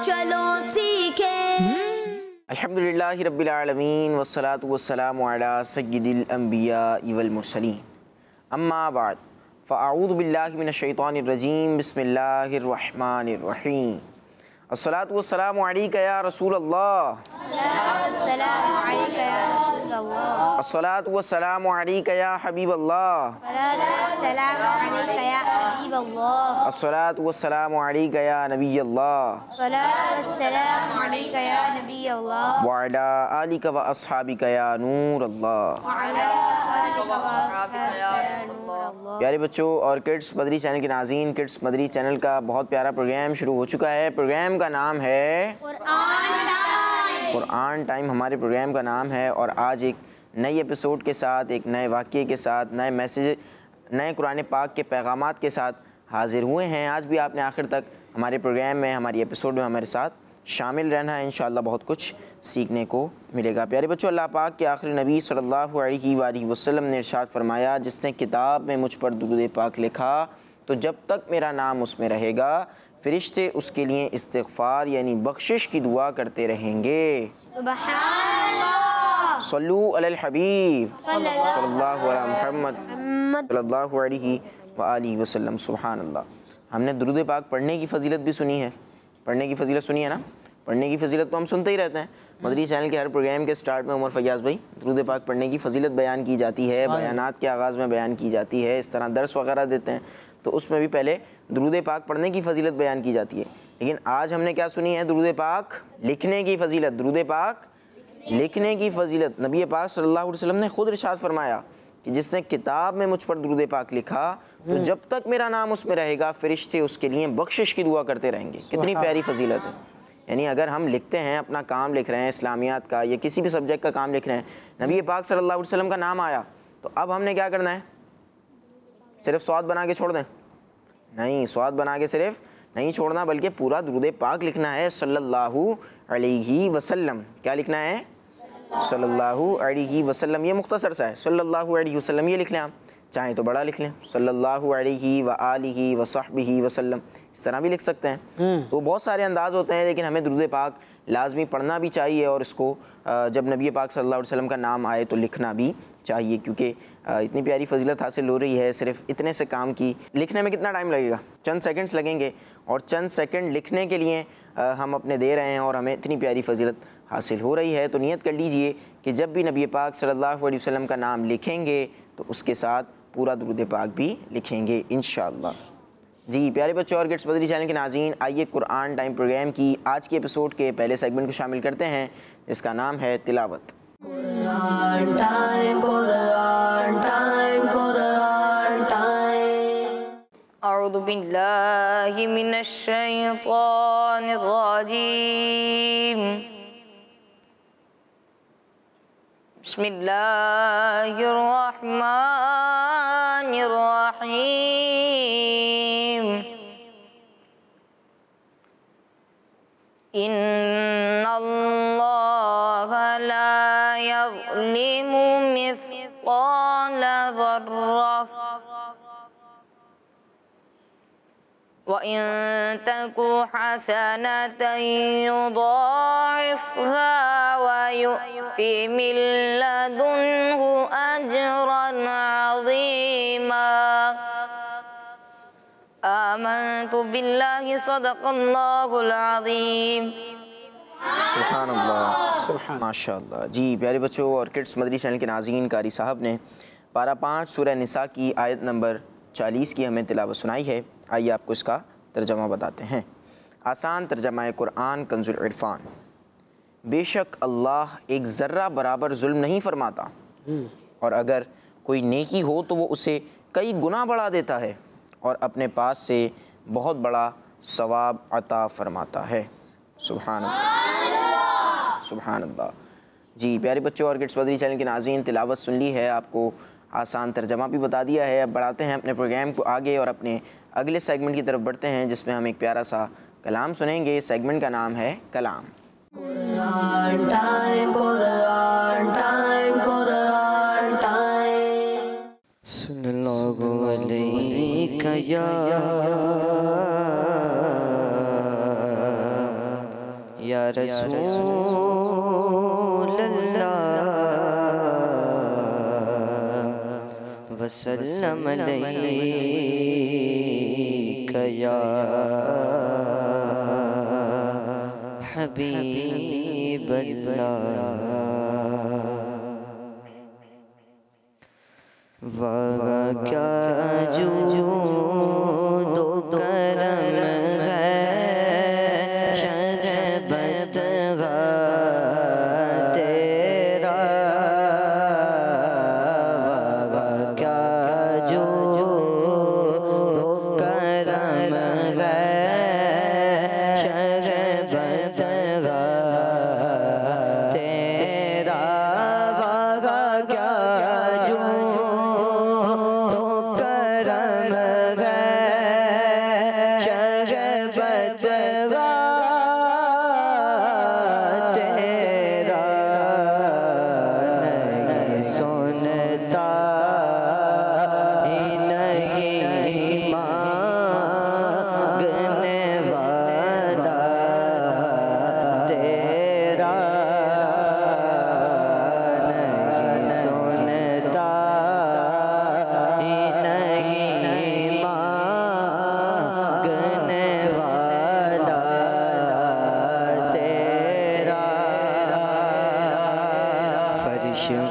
चलो सीखें। अल्हम्दुलिल्लाहि रब्बिल आलमीन वस्सलातु वस्सलामु अला सय्यिदिल अंबिया वल मुरसलीन अम्मा बाद फ़अऊज़ु बिल्लाहि मिनश शैतानिर रजीम बिस्मिल्लाहिर रहमानिर रहीम अस्सलातु वस्सलामु अलैका या रसूलल्लाह अस्सलातु वस्सलामु अलैका या हबीबल्लाह अस्सलातु वस्सलामु अलैका या नबियल्लाह व अला आलिका व अस्हाबिका या नूरल्लाह। प्यारे बच्चों और किड्स मदरी चैनल के नाज़रीन, किड्स मदरी चैनल का बहुत प्यारा प्रोग्राम शुरू हो चुका है। प्रोग्राम का नाम है कुरान टाइम। हमारे प्रोग्राम का नाम है और आज एक नई एपिसोड के साथ, एक नए वाक़ये के साथ, नए मैसेज, नए कुरान पाक के पैगामात के साथ हाज़िर हुए हैं। आज भी आपने आखिर तक हमारे प्रोग्राम में, हमारी एपिसोड में हमारे साथ शामिल रहना है। इंशाअल्लाह बहुत कुछ सीखने को मिलेगा। प्यारे बच्चों, अल्लाह पाक के आखिरी नबी सल्लल्लाहु अलैहि वसल्लम ने इरशाद फरमाया, जिसने किताब में मुझ पर दुरूद पाक लिखा तो जब तक मेरा नाम उसमें रहेगा फ़रिश्ते उसके लिए इस्तिग़फ़ार यानी बख्शिश की दुआ करते रहेंगे। सुबहानअल्लाह, सल्लू अलल हबीब सल्लल्लाहु अला मुहम्मद सल्लल्लाहु अलैहि व आलिहि वसल्लम। सुबहानअल्लाह। हमने दुरूद पाक पढ़ने की फ़जीलत भी सुनी है। पढ़ने की फ़जीलत सुनी है ना। पढ़ने की फ़जीलत तो हम सुनते ही रहते हैं। मदरी चैनल के हर प्रोग्राम के स्टार्ट में उमर फैयाज़ भाई दुरूद पाक पढ़ने की फ़जीलत बयान की जाती है, बयानात के आगाज़ में बयान की जाती है। इस तरह दर्स वगैरह देते हैं तो उसमें भी पहले दुरूद पाक पढ़ने की फ़जीलत बयान की जाती है। लेकिन आज हमने क्या सुनी है? दुरूद पाक लिखने की फ़जीलत। दुरूद पाक लिखने की फ़जीलत। नबी पाक सल्लल्लाहु अलैहि वसल्लम ने ख़ुद इरशाद फरमाया कि जिसने किताब में मुझ पर दुरूद पाक लिखा तो जब तक मेरा नाम उसमें रहेगा फ़रिश्ते उसके लिए बख्शिश की दुआ करते रहेंगे। कितनी प्यारी फ़जीलत है। यानी अगर हम लिखते हैं, अपना काम लिख रहे हैं, इस्लामियात का या किसी भी सब्जेक्ट का काम लिख रहे हैं, नबी पाक सल्लल्लाहु अलैहि वसल्लम का नाम आया तो अब हमने क्या करना है? सिर्फ स्वाद बना के छोड़ दें? नहीं, स्वाद बना के सिर्फ नहीं छोड़ना, बल्कि पूरा दुरूद पाक लिखना है सल्लल्लाहु अलैहि वसल्लम। क्या लिखना है? सल्लल्लाहु अलैहि वसल्लम। ये मुख्तसर सा है, सल्लल्लाहु अलैहि वसल्लम। ये लिख लें आप, चाहें तो बड़ा लिख लें, सल्लल्लाहु अलैहि व आलिहि व सहबिहि वसल्लम। इस तरह भी लिख सकते हैं। तो बहुत सारे अंदाज़ होते हैं, लेकिन हमें दुरूद पाक लाजमी पढ़ना भी चाहिए और इसको जब नबी पाक सल्लल्लाहु अलैहि वसल्लम का नाम आए तो लिखना भी चाहिए, क्योंकि इतनी प्यारी फ़जीलत हासिल हो रही है सिर्फ इतने से काम की। लिखने में कितना टाइम लगेगा? चंद सेकंड्स लगेंगे और चंद सेकंड लिखने के लिए हम अपने दे रहे हैं और हमें इतनी प्यारी फ़जीलत हासिल हो रही है। तो नियत कर लीजिए कि जब भी नबी पाक सल्लल्लाहु अलैहि वसल्लम का नाम लिखेंगे तो उसके साथ पूरा दुरूद पाक भी लिखेंगे इंशाअल्लाह। जी प्यारे बच्चों और किड्स मदरी चैनल के नाज़रीन, आइए कुरान टाइम प्रोग्राम की आज की एपिसोड के पहले सेगमेंट को शामिल करते हैं, जिसका नाम है तिलावत। Quran time, Quran time, Quran time. अऊज़ु बिल्लाहि मिनश शैतानिर रजीम। बिस्मिल्लाहिर रहमानिर रहीम। इन्नल्लाहा ला यज़लिमु मिस्क़ाल ज़र्रह व इन तकु हसनतन युज़ाइफ़हा व यु'ति मिन लदुन्हु अजरन अज़ीमा। आमनतु बिल्लाहि सदक़ल्लाहुल अज़ीम। सुभानअल्लाह, माशाअल्लाह। जी प्यारे बच्चों और किड्स मदरी चैनल के नाज़रीन, कारी साहब ने पारा 5 सूरह निसा की आयत नंबर 40 की हमें तिलावत सुनाई है। आइए आपको इसका तर्जमा बताते हैं। आसान तर्जमा कुरान कंजुल इरफान। बेशक अल्लाह एक ज़र्रा बराबर जुल्म नहीं फरमाता और अगर कोई नेकी हो तो वो उसे कई गुना बढ़ा देता है और अपने पास से बहुत बड़ा सवाब अता फरमाता है। सुभानअल्लाह, सुभानअल्लाह। जी प्यारे बच्चों और किड्स मदरी चैनल के नाज़रीन, तिलावत सुन ली है, आपको आसान तर्जमा भी बता दिया है। अब बढ़ाते हैं अपने प्रोग्राम को आगे और अपने अगले सेगमेंट की तरफ बढ़ते हैं, जिसमें हम एक प्यारा सा कलाम सुनेंगे। सेगमेंट का नाम है कलाम। Quran time, Quran time, Quran time. सल्लल्लाहु अलैहि या या रसूल अल्लाह वसल्लम अलैका या हबीब अल्लाह। वाह क्या जूद व करम है शरबत तेरा। वाह क्या जूद व करम है शरबत तेरा। वाह क्या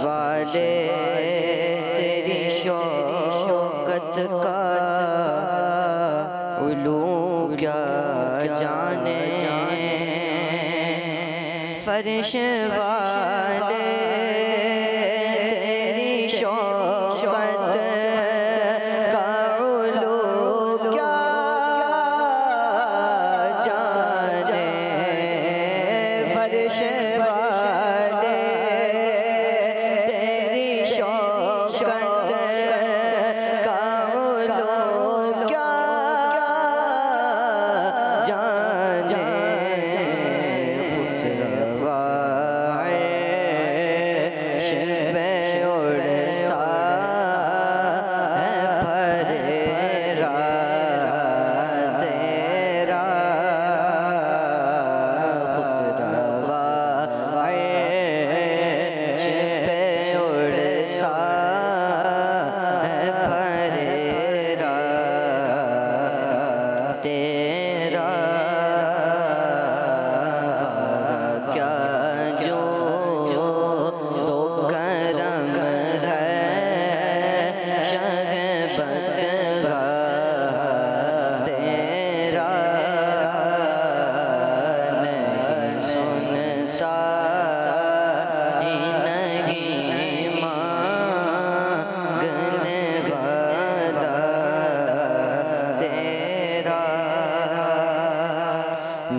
वाले तेरी शौकत का उलू क्या जाने। फर्श वाले तेरी शौकत का उलू क्या जाने। फर्श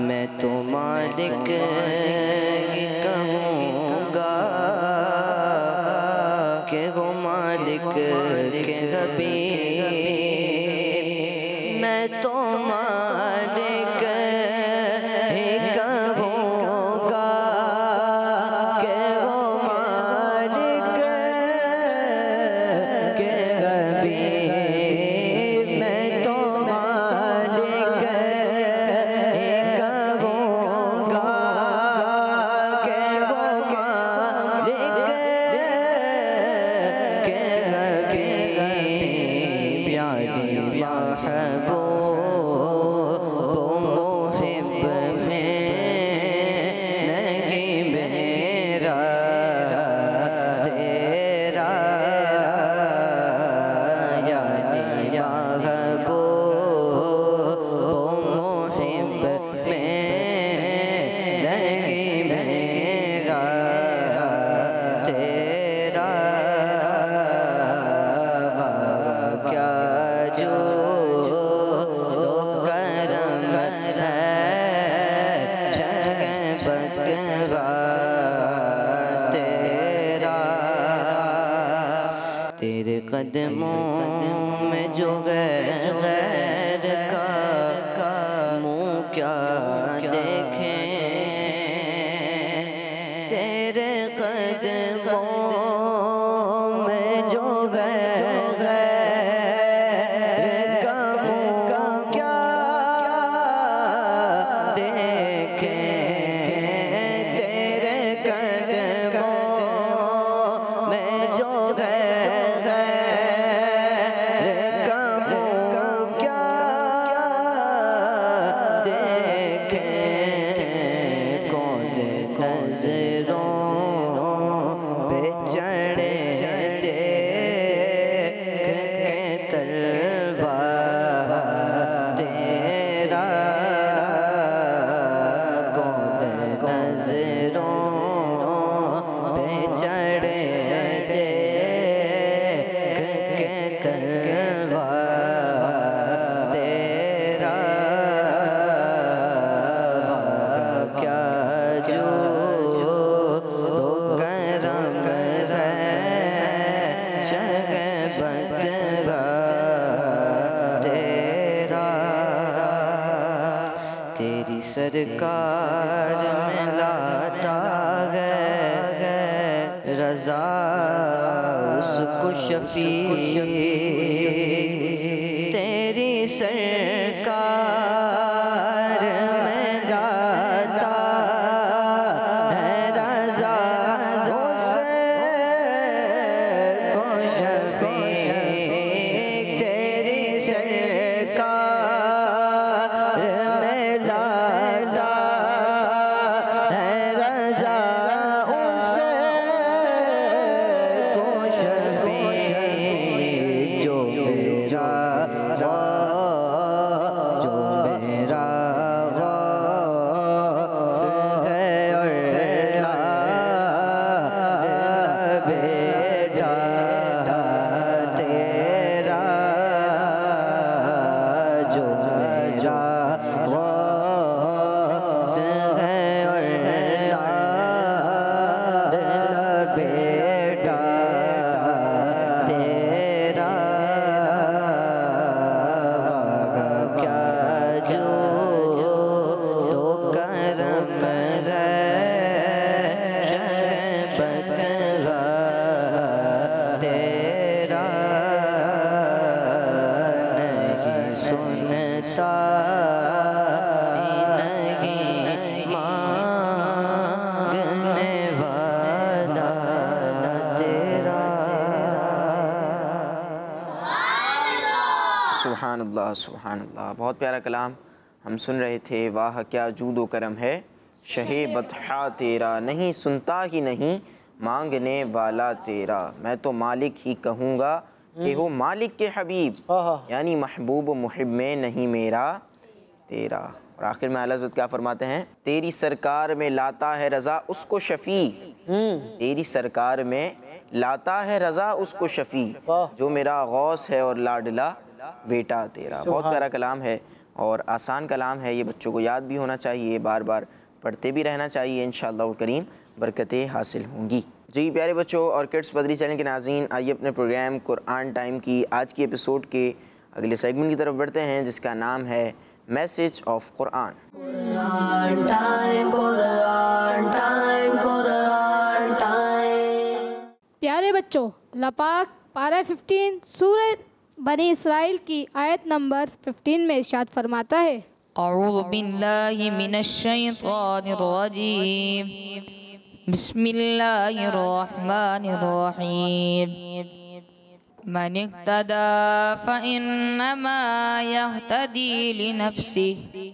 मैं तो मालिक ही कहूँगा कि वो मालिक के हबीब। मैं तो मालिक ही कहूँगा कि वो मालिक के हबीब। मैं तो मालिक तेरे कदमों में जो गैर का मुँह क्या देखें। तेरे कदमों में जो गैर का मुँह क्या देखें। तेरी सरकार में लाता है रज़ा उसको शफी, तेरी सरकार में लाता है रज़ा उसको शफी, तेरी सरकार में लाता है रज़ा उसको शफी, जो मेरा गौस है और बेटा तेरा, जो मेरा गौस है और बेटा तेरा, क्या जो तो करम है शरबत तेरा, नहीं सुनता नहीं मांगने वाला तेरा। सुभान अल्लाह सुभान अल्लाह। बहुत प्यारा कलाम हम सुन रहे थे। वाह क्या जूदो करम है शहे बतहा तेरा, नहीं सुनता ही नहीं मांगने वाला तेरा, मैं तो मालिक ही कहूँगा कि हो मालिक के हबीब, यानी महबूब मुहिब में नहीं मेरा तेरा। और आखिर में आला हज़रत क्या फरमाते हैं, तेरी सरकार में लाता है रज़ा उसको शफ़ी, तेरी सरकार में लाता है रज़ा उसको शफ़ी, जो मेरा गौस है और लाडला बेटा तेरा। बहुत प्यारा कलाम है और आसान कलाम है, ये बच्चों को याद भी होना चाहिए, बार बार पढ़ते भी रहना चाहिए। इंशाअल्लाह करीम बरकतें हासिल होंगी। जी प्यारे बच्चों और किड्स बदरी चैनल के नाज़रीन, आइए अपने प्रोग्राम कुरान टाइम की आज की एपिसोड के अगले सेगमेंट की तरफ बढ़ते हैं, जिसका नाम है मैसेज ऑफ कुरान। प्यारे बच्चों, लपाक पारा 15 सूरह बनी इसराइल की आयत नंबर 15 में इरशाद फरमाता है, अऊज़ु बिल्लाहि मिनश शैतानिर रजीम, बिस्मिल्लाहिर्रहमानिर रहीम, मन इह्तदा फ़इन्नमा यह्तदी लिनफ्सिहि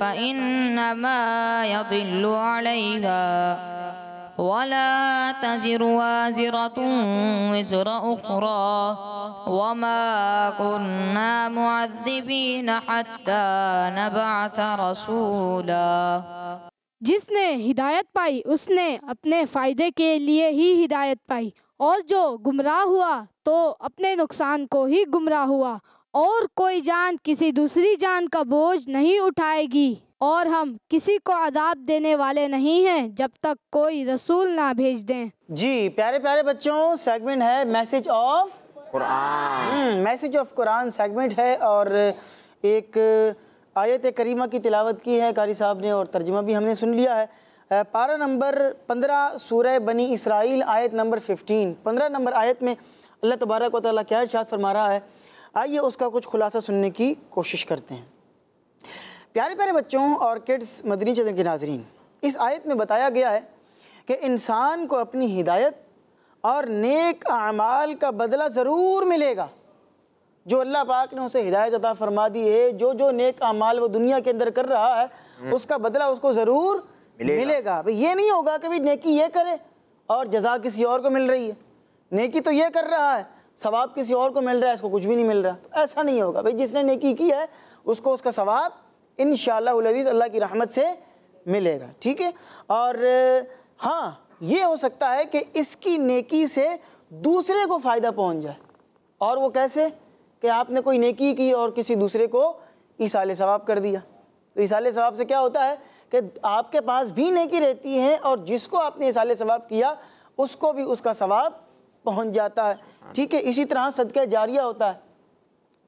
फ़इन्नमा यज़िल्लु अलैहा वला तज़िरु वाज़िरतुन विज़्र उख़रा वमा कुन्ना मुअज़्ज़िबीना हत्ता नबअस रसूला। जिसने हिदायत पाई उसने अपने फ़ायदे के लिए ही हिदायत पाई, और जो गुमराह हुआ तो अपने नुकसान को ही गुमराह हुआ, और कोई जान किसी दूसरी जान का बोझ नहीं उठाएगी, और हम किसी को अज़ाब देने वाले नहीं हैं जब तक कोई रसूल ना भेज दें। जी प्यारे प्यारे बच्चों, सेगमेंट है message of Quran. Message of Quran segment है, और एक आयत करीमा की तिलावत की है कारी साहब ने और तर्जुमा भी हमने सुन लिया है। पारा नंबर 15 सूरह बनी इसराइल आयत नंबर 15। 15 नंबर आयत में अल्लाह तबारक व तआला क्या इरशाद फरमा रहा है, आइए उसका कुछ खुलासा सुनने की कोशिश करते हैं। प्यारे प्यारे बच्चों और किड्स मदनी चैनल के नाज़रीन, इस आयत में बताया गया है कि इंसान को अपनी हिदायत और नेक अमाल का बदला ज़रूर मिलेगा। जो अल्लाह पाक ने उसे हिदायत अता फरमा दी है, जो जो नेक अमाल वो दुनिया के अंदर कर रहा है उसका बदला उसको ज़रूर मिलेगा। भाई ये नहीं होगा कि भाई नेकी ये करे और जज़ा किसी और को मिल रही है, नेकी तो ये कर रहा है सवाब किसी और को मिल रहा है, इसको कुछ भी नहीं मिल रहा। तो ऐसा नहीं होगा भाई, जिसने नेकी की है उसको उसका सवाब इंशाअल्लाहुल अज़ीज़ अल्लाह की रहमत से मिलेगा। ठीक है, और हाँ ये हो सकता है कि इसकी नेकी से दूसरे को फ़ायदा पहुंच जाए। और वो कैसे कि आपने कोई नेकी की और किसी दूसरे को ईसाले सवाब कर दिया। तो ईसाले सवाब से क्या होता है कि आपके पास भी नेकी रहती है और जिसको आपने ईसाले सवाब किया उसको भी उसका सवाब पहुंच जाता है। ठीक है, इसी तरह सदका जारिया होता है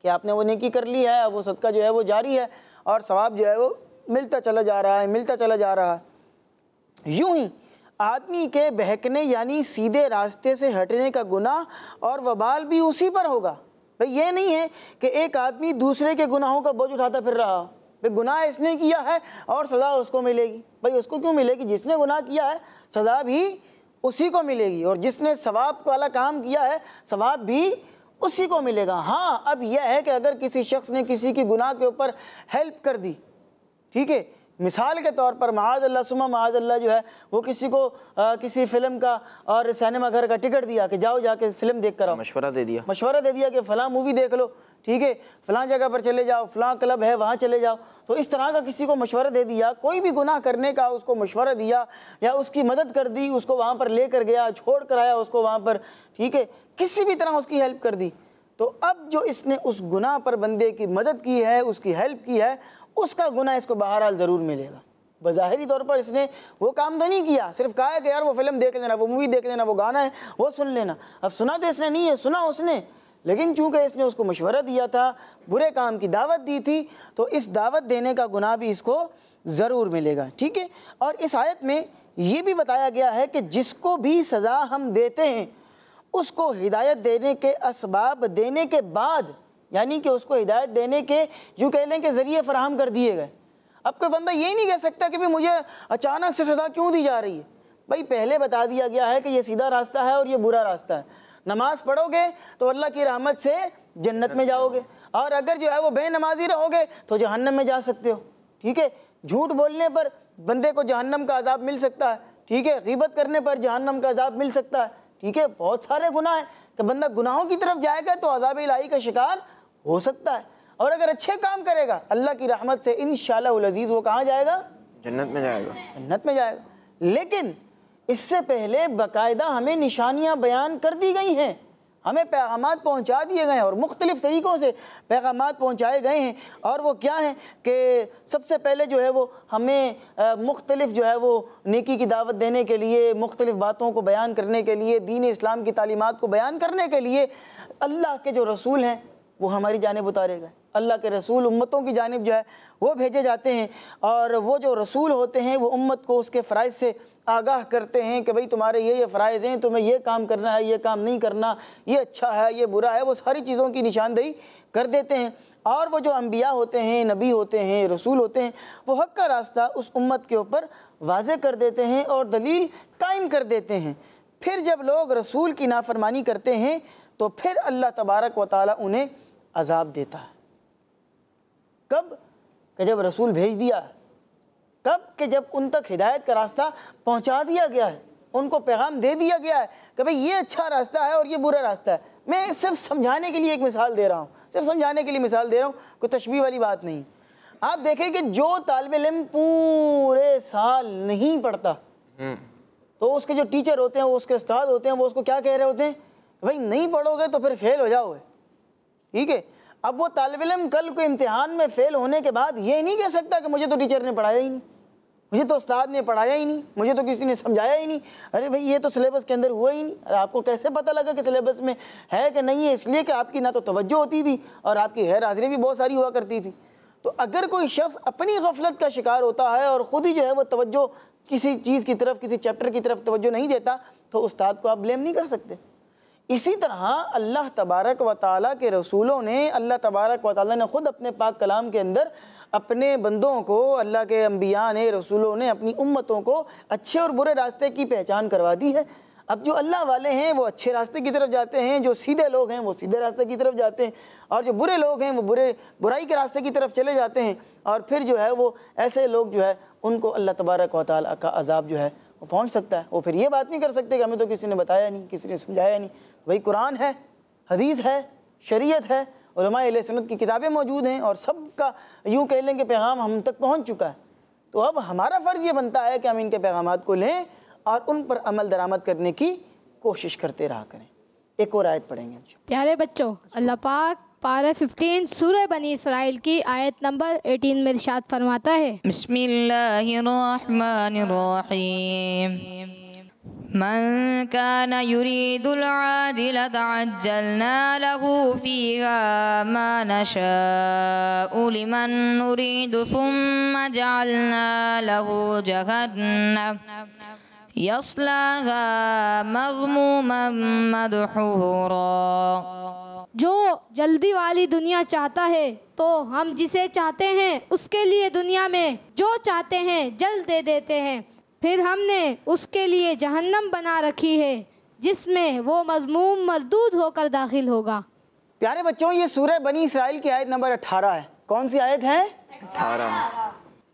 कि आपने वो नेकी कर ली है, अब वो सदका जो है वो जारी है और सवाब जो है वो मिलता चला जा रहा है, मिलता चला जा रहा है। यूं ही आदमी के बहकने यानी सीधे रास्ते से हटने का गुनाह और वबाल भी उसी पर होगा। भाई ये नहीं है कि एक आदमी दूसरे के गुनाहों का बोझ उठाता फिर रहा, भाई गुनाह इसने किया है और सज़ा उसको मिलेगी। भाई उसको क्यों मिलेगी? जिसने गुनाह किया है सज़ा भी उसी को मिलेगी, और जिसने सवाब वाला काम किया है सवाब भी उसी को मिलेगा। हाँ, अब यह है कि अगर किसी शख्स ने किसी की गुनाह के ऊपर हेल्प कर दी, ठीक है, मिसाल के तौर पर माअज़ल्लाह सुम्मा माअज़ल्लाह जो है वो किसी को किसी फ़िल्म का और सिनेमा घर का टिकट दिया कि जाओ जाके फ़िल्म देख कर आओ, मशवरा दे दिया कि फ़लाँ मूवी देख लो, ठीक है, फ़लाँ जगह पर चले जाओ, फ़लाँ क्लब है वहाँ चले जाओ, तो इस तरह का किसी को मशवरा दे दिया, कोई भी गुनाह करने का उसको मशवरा दिया या उसकी मदद कर दी, उसको वहाँ पर ले कर गया, छोड़ कर आया उसको वहाँ पर, ठीक है, किसी भी तरह उसकी हेल्प कर दी, तो अब जो इसने उस गुनाह पर बंदे की मदद की है, उसकी हेल्प की है, उसका गुनाह इसको बहरहाल ज़रूर मिलेगा। बज़ाहिरी तौर पर इसने वो काम तो नहीं किया, सिर्फ कहा है कि यार वो फिल्म देख लेना, वो मूवी देख लेना, वो गाना है वो सुन लेना। अब सुना तो इसने नहीं है, सुना उसने, लेकिन चूंकि इसने उसको मशवरा दिया था, बुरे काम की दावत दी थी, तो इस दावत देने का गुनाह भी इसको ज़रूर मिलेगा, ठीक है। और इस आयत में ये भी बताया गया है कि जिसको भी सज़ा हम देते हैं उसको हिदायत देने के असबाब देने के बाद, यानी कि उसको हिदायत देने के यूँ कह लें कि ज़रिए फ़राहम कर दिए गए। अब कोई बंदा ये नहीं कह सकता कि भाई मुझे अचानक से सज़ा क्यों दी जा रही है। भाई पहले बता दिया गया है कि ये सीधा रास्ता है और ये बुरा रास्ता है। नमाज पढ़ोगे तो अल्लाह की रहमत से जन्नत में जाओगे, और अगर जो है वो बेनमाजी रहोगे तो जहन्नम में जा सकते हो, ठीक है। झूठ बोलने पर बंदे को जहन्नम का अजाब मिल सकता है, ठीक है। ग़ीबत करने पर जहन्नम का अजाब मिल सकता है, ठीक है। बहुत सारे गुनाह हैं कि बंदा गुनाहों की तरफ जाएगा तो अजाब इलाही का शिकार हो सकता है, और अगर अच्छे काम करेगा अल्लाह की रहमत से इंशाअल्लाह अज़ीज़ वो कहाँ जाएगा? जन्नत में जाएगा, जन्नत में जाएगा। लेकिन इससे पहले बाकायदा हमें निशानियां बयान कर दी गई हैं, हमें पैगामात पहुंचा दिए गए हैं और मुख्तलिफ़ तरीक़ों से पैगामात पहुंचाए गए हैं। और वो क्या हैं कि सबसे पहले जो है वो हमें मुख्तलिफ़ जो है वो नेकी की दावत देने के लिए, मुख्तलिफ़ बातों को बयान करने के लिए, दीन इस्लाम की तालीमात को बयान करने के लिए अल्लाह के जो रसूल हैं वो हमारी जानिब उतारे गए। अल्लाह के रसूल उम्मतों की जानिब जो है वो भेजे जाते हैं, और वो जो रसूल होते हैं वो उम्मत को उसके फ़राइज़ से आगाह करते हैं कि भाई तुम्हारे ये फ़राइज़ हैं, तुम्हें ये काम करना है, ये काम नहीं करना, ये अच्छा है, ये बुरा है, वो सारी चीज़ों की निशानदेही कर देते हैं। और वो जो अम्बिया होते हैं, नबी होते हैं, रसूल होते हैं, वो हक़ का रास्ता उस उम्मत के ऊपर वाज़े कर देते हैं और दलील कायम कर देते हैं। फिर जब लोग रसूल की नाफरमानी करते हैं तो फिर अल्लाह तबारक व तआला उन्हें अजाब देता है। कब? कि जब रसूल भेज दिया। कब? कि जब उन तक हिदायत का रास्ता पहुंचा दिया गया है, उनको पैगाम दे दिया गया है कि भाई ये अच्छा रास्ता है और ये बुरा रास्ता है। मैं सिर्फ समझाने के लिए एक मिसाल दे रहा हूँ, सिर्फ समझाने के लिए मिसाल दे रहा हूँ, कोई तशबीह वाली बात नहीं। आप देखें कि जो तालिब इल्म पूरे साल नहीं पढ़ता तो उसके जो टीचर होते हैं, वो उसके उस्ताद होते हैं, वो उसको क्या कह रहे होते हैं? भाई नहीं पढ़ोगे तो फिर फेल हो जाओगे, ठीक है। अब वो तालिब इल्म कल को इम्तिहान में फ़ेल होने के बाद ये नहीं कह सकता कि मुझे तो टीचर ने पढ़ाया ही नहीं, मुझे तो उस्ताद ने पढ़ाया ही नहीं, मुझे तो किसी ने समझाया ही नहीं। अरे भाई ये तो सिलेबस के अंदर हुआ ही नहीं। अरे आपको कैसे पता लगा कि सिलेबस में है कि नहीं है? इसलिए कि आपकी ना तो तवज्जो होती थी और आपकी गैर हाज़िरी भी बहुत सारी हुआ करती थी। तो अगर कोई शख्स अपनी गफलत का शिकार होता है और ख़ुद ही जो है वो तवज्जो किसी चीज़ की तरफ, किसी चैप्टर की तरफ तवज्जो नहीं देता, तो उस्ताद को आप ब्लेम नहीं कर सकते। इसी तरह अल्लाह तबारक व तआला के रसूलों ने, अल्लाह तबारक व तआला ने ख़ुद अपने पाक कलाम के अंदर अपने बंदों को, अल्लाह के अम्बिया ने, रसूलों ने अपनी उम्मतों को अच्छे और बुरे रास्ते की पहचान करवा दी है। अब जो अल्लाह वाले हैं वो अच्छे रास्ते की तरफ जाते हैं, जो सीधे लोग हैं वो सीधे रास्ते की तरफ जाते हैं, और जो बुरे लोग हैं वो बुराई के रास्ते की तरफ चले जाते हैं। और फिर जो है वो ऐसे लोग जो है उनको अल्लाह तबारक व तआला का अजाब जो है वो पहुँच सकता है। वो फिर ये बात नहीं कर सकते कि हमें तो किसी ने बताया नहीं, किसी ने समझाया नहीं। भाई कुरान है, हदीस है, शरीयत है, उलमाए अहले सुन्नत की किताबें मौजूद हैं और सबका यूँ कह लें कि पैगाम हम तक पहुँच चुका है। तो अब हमारा फ़र्ज़ ये बनता है कि हम इनके पैगामात को लें और उन पर अमल दरामद करने की कोशिश करते रहा करें। एक और आयत पढ़ेंगे। प्यारे बच्चों, अल्लाह पाक पारा 15 सूरह बनी इसराइल की आयत नंबर 18 में इरशाद फरमाता है, बिस्मिल्लाहिर्रहमानिर्रहीम मन कान युरीदुल आजिलत अज्जलना लहू फीहा मा नशाउ लिमन नुरीदु सुम्मा जअलना लहू जहन्नम यस्लाहा मज़मूमन मदहूरा। जो जल्दी वाली दुनिया चाहता है तो हम जिसे चाहते हैं उसके लिए दुनिया में जो चाहते हैं जल्द दे देते हैं, फिर हमने उसके लिए जहन्नम बना रखी है जिसमें वो मज़मूम मरदूद होकर दाखिल होगा। प्यारे बच्चों, ये सूरह बनी इसराइल की आयत नंबर 18 है। कौन सी आयत है? 18।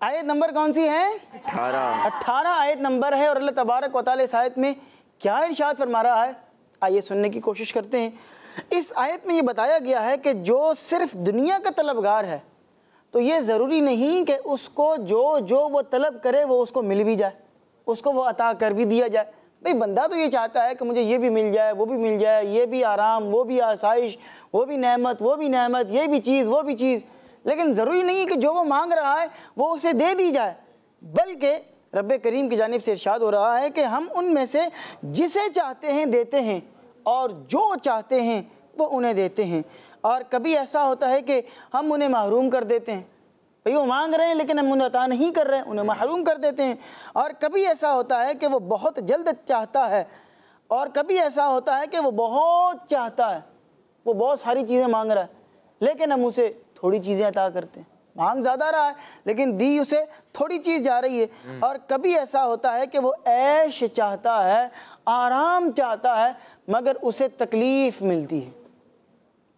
आयत नंबर कौन सी है? 18 आयत नंबर है। और अल्लाह तबारक व तआला इस आयत में क्या इरशाद फरमा रहा है, आइए सुनने की कोशिश करते हैं। इस आयत में ये बताया गया है कि जो सिर्फ दुनिया का तलबगार है तो ये ज़रूरी नहीं कि उसको जो वो तलब करे वो उसको मिल भी जाए, उसको वो अता कर भी दिया जाए। भाई बंदा तो ये चाहता है कि मुझे ये भी मिल जाए, वो भी मिल जाए, ये भी आराम, वो भी आसाइश, वो भी नेमत, वो भी नेमत, ये भी चीज़, वो भी चीज़। लेकिन ज़रूरी नहीं है कि जो वो मांग रहा है वो उसे दे दी जाए, बल्कि रब्बे करीम की जानिब से इरशाद हो रहा है कि हम उनमें से जिसे चाहते हैं देते हैं और जो चाहते हैं वो उन्हें देते हैं। और कभी ऐसा होता है कि हम उन्हें महरूम कर देते हैं, भाई वो मांग रहे हैं लेकिन हम उन्हें अता नहीं कर रहे हैं, उन्हें महरूम कर देते हैं। और कभी ऐसा होता है कि वो बहुत जल्द चाहता है और कभी ऐसा होता है कि वो बहुत चाहता है, वो बहुत सारी चीज़ें मांग रहा है लेकिन हम उसे थोड़ी चीज़ें अता करते हैं। मांग ज़्यादा रहा है लेकिन दी उसे थोड़ी चीज़ जा रही है। और कभी ऐसा होता है कि वो ऐश चाहता है, आराम चाहता है, मगर उसे तकलीफ़ मिलती है।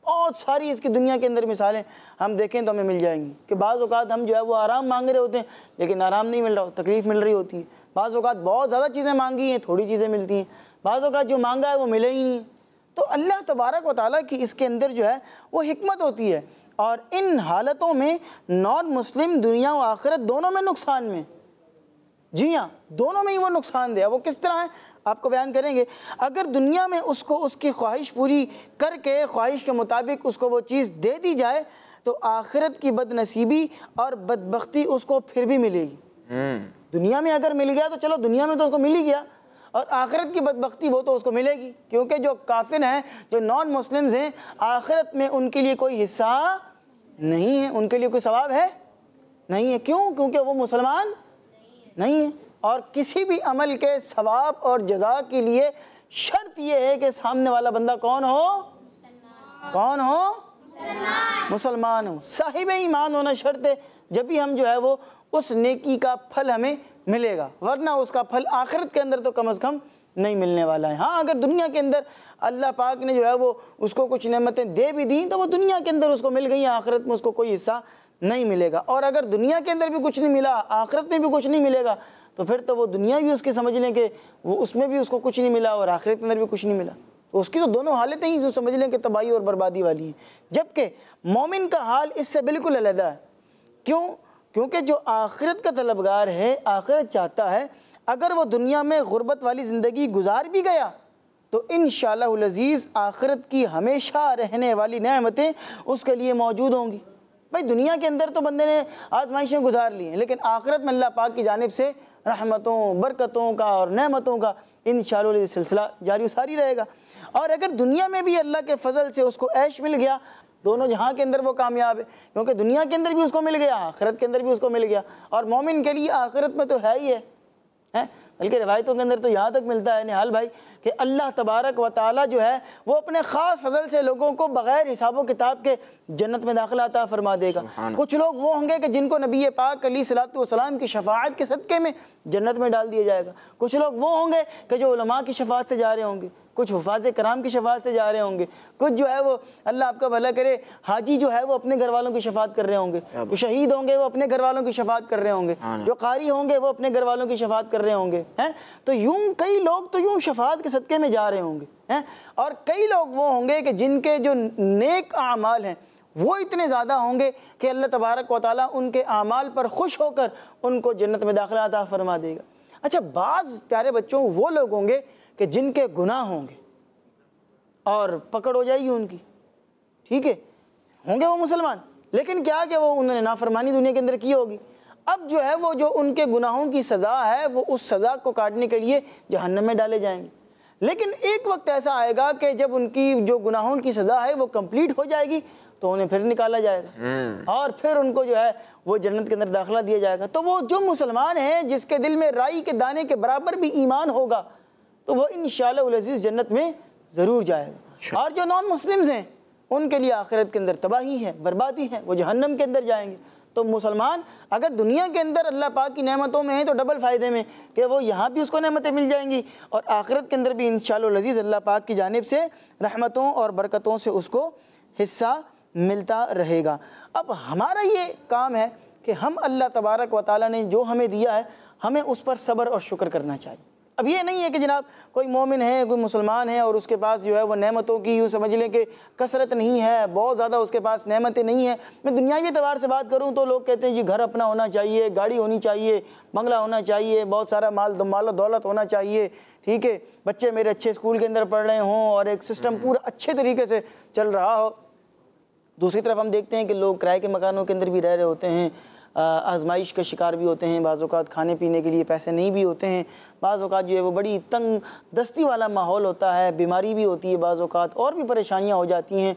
बहुत सारी इसकी दुनिया के अंदर मिसालें हम देखें तो हमें मिल जाएंगी कि बाज़ औक़ात हम जो है वो आराम मांग रहे होते हैं लेकिन आराम नहीं मिल रहा, तकलीफ़ मिल रही होती है। बाज़ औक़ात बहुत ज़्यादा चीज़ें मांगी हैं, थोड़ी चीज़ें मिलती हैं। बाज़ औक़ात जो मांगा है वो मिले ही नहीं। तो अल्लाह तबारक व तआला की इसके अंदर जो है वो हिकमत होती है। और इन हालतों में नॉन मुस्लिम दुनिया व आखिरत दोनों में नुकसान में, जी हाँ, दोनों में ही वो नुकसान दे। वो किस तरह है आपको बयान करेंगे। अगर दुनिया में उसको उसकी ख्वाहिश पूरी करके ख्वाहिश के मुताबिक उसको वो चीज़ दे दी जाए तो आखिरत की बदनसीबी और बदबख्ती उसको फिर भी मिलेगी। दुनिया में अगर मिल गया तो चलो दुनिया में तो उसको मिल ही गया, और आखिरत की बदबख्ती वो तो उसको मिलेगी, क्योंकि जो काफिर हैं, जो नॉन मुस्लिम्स हैं, आखिरत में उनके लिए कोई हिस्सा नहीं है, उनके लिए कोई सवाब है नहीं है। क्यों? क्योंकि वो मुसलमान नहीं है। और किसी भी अमल के सवाब और जज़ा के लिए शर्त ये है कि सामने वाला बंदा कौन हो? कौन हो? मुसलमान हो, साहिब ईमान होना शर्त है। जब भी हम जो है वो उस नेकी का फल हमें मिलेगा, वरना उसका फल आखिरत के अंदर तो कम से कम नहीं मिलने वाला है। हाँ, अगर दुनिया के अंदर अल्लाह पाक ने जो है वो उसको कुछ नेमतें दे भी दी तो वो दुनिया के अंदर उसको मिल गई, आखिरत में उसको कोई हिस्सा नहीं मिलेगा। और अगर दुनिया के अंदर भी कुछ नहीं मिला, आखिरत में भी कुछ नहीं मिलेगा, तो फिर तो वो दुनिया भी उसके समझ लें कि वो उसमें भी उसको कुछ नहीं मिला और आखिरत के अंदर भी कुछ नहीं मिला, तो उसकी तो दोनों हालतें ही जो समझ लें कि तबाही और बर्बादी वाली हैं। जबकि मोमिन का हाल इससे बिल्कुल अलग है। क्यों? क्योंकि जो आखिरत का तलबगार है, आखिरत चाहता है, अगर वो दुनिया में गुर्बत वाली ज़िंदगी गुजार भी गया तो इंशाअल्लाहुल अज़ीज़ आखिरत की हमेशा रहने वाली नेमतें उसके लिए मौजूद होंगी। भाई दुनिया के अंदर तो बंदे ने आजमाइशें गुजार ली हैं, लेकिन आखिरत में अल्लाह पाक की जानिब से रहमतों, बरकतों का और नेमतों का इंशाअल्लाह सिलसिला जारी सारी रहेगा। और अगर दुनिया में भी अल्लाह के फजल से उसको ऐश मिल गया, दोनों जहाँ के अंदर वो कामयाब है, क्योंकि दुनिया के अंदर भी उसको मिल गया, आखिरत के अंदर भी उसको मिल गया। और मोमिन के लिए आखिरत में तो है ही है, बल्कि रिवायतों के अंदर तो यहाँ तक मिलता है निहाल भाई कि अल्लाह तबारक व ताला जो है वो अपने ख़ास फजल से लोगों को बग़ैर हिसाब किताब के जन्नत में दाखिला अता फरमा देगा। कुछ लोग वो होंगे कि जिनको नबी पाक अलैहिस्सलातु वस्सलाम की शफ़ाअत के सदक़े में जन्नत में डाल दिया जाएगा। कुछ लोग वो होंगे कि जो उलमा की शफ़ाअत से जा रहे होंगे, कुछ हुफ़ाज़ कराम की शफ़ाअत से जा रहे होंगे, कुछ जो है वो अल्लाह आपका भला करे हाजी जो है वो अपने घर वालों की शफ़ाअत कर रहे होंगे, जो शहीद होंगे वो अपने घर वालों की शफ़ाअत कर रहे होंगे, जो कारी होंगे वो अपने घर वालों की शफ़ाअत कर रहे होंगे, हैं। तो यूं कई लोग तो यूं शफ़ाअत के सदक़े में जा रहे होंगे, हैं। और कई लोग वो होंगे कि जिनके जो नेक आमाल हैं वो इतने ज़्यादा होंगे कि अल्लाह तबारक व तआला उनके आमाल पर खुश होकर उनको जन्नत में दाखिला अता फरमा देगा। अच्छा, बाज़ प्यारे बच्चों वो लोग होंगे कि जिनके गुनाह होंगे और पकड़ हो जाएगी उनकी, ठीक है, होंगे वो मुसलमान, लेकिन क्या कि वो उन्होंने नाफरमानी दुनिया के अंदर की होगी। अब जो है वो जो उनके गुनाहों की सज़ा है वो उस सज़ा को काटने के लिए जहन्नम में डाले जाएंगे। लेकिन एक वक्त ऐसा आएगा कि जब उनकी जो गुनाहों की सज़ा है वो कंप्लीट हो जाएगी तो उन्हें फिर निकाला जाएगा और फिर उनको जो है वो जन्नत के अंदर दाखिला दिया जाएगा। तो वो जो मुसलमान हैं जिसके दिल में राई के दाने के बराबर भी ईमान होगा तो वो इंशाअल्लाह उल अज़ीज़ जन्नत में ज़रूर जाएगा। और जो नॉन मुस्लिम्स हैं उनके लिए आखिरत के अंदर तबाही है, बर्बादी है, वो जहन्नम के अंदर जाएंगे। तो मुसलमान अगर दुनिया के अंदर अल्लाह पाक की नेमतों में है तो डबल फ़ायदे में कि वो यहाँ भी उसको नेमतें मिल जाएंगी और आखिरत के अंदर भी इंशाअल्लाह अज़ीज़ अल्लाह पाक की जानिब से रहमतों और बरकतों से उसको हिस्सा मिलता रहेगा। अब हमारा ये काम है कि हम अल्लाह तबारक व तआला ने जो हमें दिया है हमें उस पर सब्र और शुक्र करना चाहिए। अब ये नहीं है कि जनाब कोई मोमिन है, कोई मुसलमान है और उसके पास जो है वो नेमतों की यूँ समझ लें कि कसरत नहीं है, बहुत ज़्यादा उसके पास नेमतें नहीं हैं। मैं दुनियावी एतबार से बात करूँ तो लोग कहते हैं जी घर अपना होना चाहिए, गाड़ी होनी चाहिए, बंगला होना चाहिए, बहुत सारा माल दौलत होना चाहिए, ठीक है, बच्चे मेरे अच्छे स्कूल के अंदर पढ़ रहे हों और एक सिस्टम पूरा अच्छे तरीके से चल रहा हो। दूसरी तरफ हम देखते हैं कि लोग किराए के मकानों के अंदर भी रह रहे होते हैं, आजमाइश का शिकार भी होते हैं, बाज़ औक़ात खाने पीने के लिए पैसे नहीं भी होते हैं, बाज़ औक़ात जो है वो बड़ी तंग दस्ती वाला माहौल होता है, बीमारी भी होती है, बाज़ औक़ात और भी परेशानियां हो जाती हैं।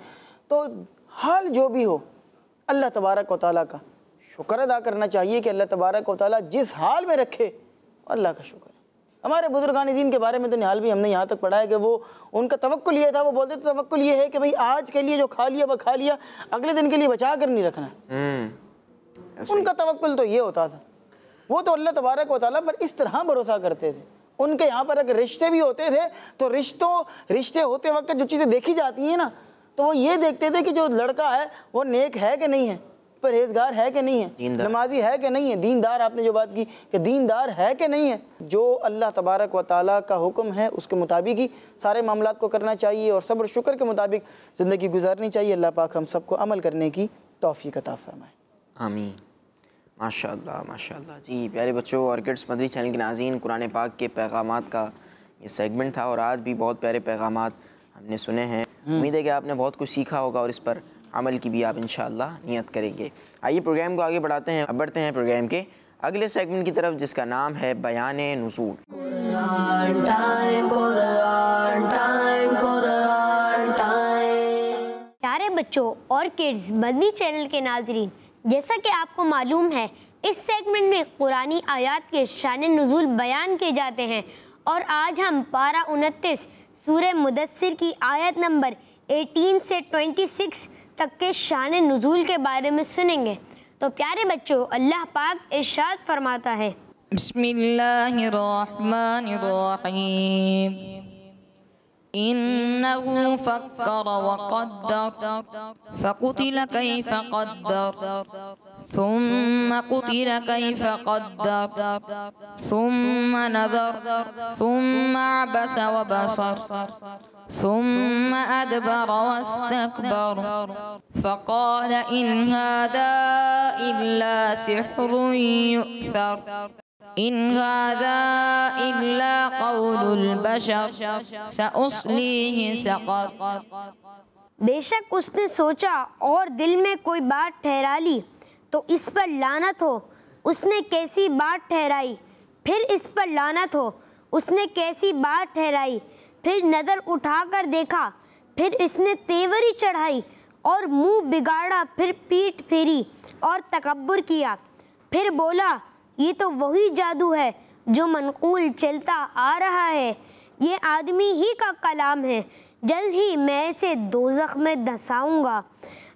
तो हाल जो भी हो अल्लाह तबारक व तआला का शुक्र अदा करना चाहिए कि अल्लाह तबारक व तआला जिस हाल में रखे अल्लाह का शुक्र है। हमारे बुजुर्गान दीन के बारे में तो निहाल भी हमने यहाँ तक पढ़ा है कि वो उनका तवक्कुल ये था, वो बोलते थे तवक्कुल ये है कि भाई आज के लिए जो खा लिया वह खा लिया, अगले दिन के लिए बचा कर नहीं रखना। उनका तवक्कुल तो ये होता था, वो तो अल्लाह तबारक व तआला पर इस तरह भरोसा करते थे। उनके यहाँ पर अगर रिश्ते भी होते थे तो रिश्ते होते वक्त जो चीज़ें देखी जाती हैं ना तो वो ये देखते थे कि जो लड़का है वो नेक है कि नहीं है, परहेजगार है कि नहीं है, नमाजी है कि नहीं है, दीनदार, आपने जो बात की कि दीनदार है कि नहीं है। जो अल्लाह तबारक व तआला का हुक्म है उसके मुताबिक ही सारे मामलात को करना चाहिए और सब्र शुक्र के मुताबिक ज़िंदगी गुजारनी चाहिए। अल्लाह पाक हम सबको अमल करने की तौफीक अता फरमाए। आमीन। माशाअल्लाह माशाअल्लाह। जी प्यारे बच्चों, ऑर्किड्स मदरी चैनल के नाज़रीन, कुरान पाक के पैगामात का ये सेगमेंट था और आज भी बहुत प्यारे पैगामात हमने सुने हैं। उम्मीद है कि आपने बहुत कुछ सीखा होगा और इस पर अमल की भी आप इंशाअल्लाह नियत करेंगे। आइए प्रोग्राम को आगे बढ़ाते हैं। अब बढ़ते हैं प्रोग्राम के अगले सेगमेंट की तरफ जिसका नाम है बयाने नुज़ूल। प्यारे बच्चों और किड्स मदनी चैनल के नाजरीन, जैसा कि आपको मालूम है इस सेगमेंट में कुरानी आयात के शान नुज़ूल बयान किए जाते हैं और आज हम पारा 29 सूरह मुदस्सिर की आयत नंबर 18 से 26 तक के शान नुज़ूल के बारे में सुनेंगे। तो प्यारे बच्चों, अल्लाह पाक इरशाद फरमाता है, बिस्मिल्लाहिर्रहमानिर्रहीम, इन्नहु फक्कर वक़द्दर फ़कुतिल कैफ़ क़द्दर सुम्मा कुतिल कैफ़ क़द्दर सुम्मा नज़र सुम्मा अबस वबसर सुम्मा अदबर वस्तकबर फ़क़ाल इन हाज़ा इल्ला सिह्रुन यु'थर इन हाज़ा इल्ला क़ौलुल बशर सउस्लीहि सक़र। बेशक उसने सोचा और दिल में कोई बात ठहरा ली तो इस पर लानत हो। उसने कैसी बात ठहराई, फिर इस पर लानत हो। उसने कैसी बात ठहराई, फिर नज़र उठाकर देखा, फिर इसने तेवरी चढ़ाई और मुंह बिगाड़ा, फिर पीठ फेरी और तकब्बुर किया। फिर बोला ये तो वही जादू है जो मनकूल चलता आ रहा है, ये आदमी ही का कलाम है, जल्द ही मैं इसे दोज़ख में धंसाऊंगा।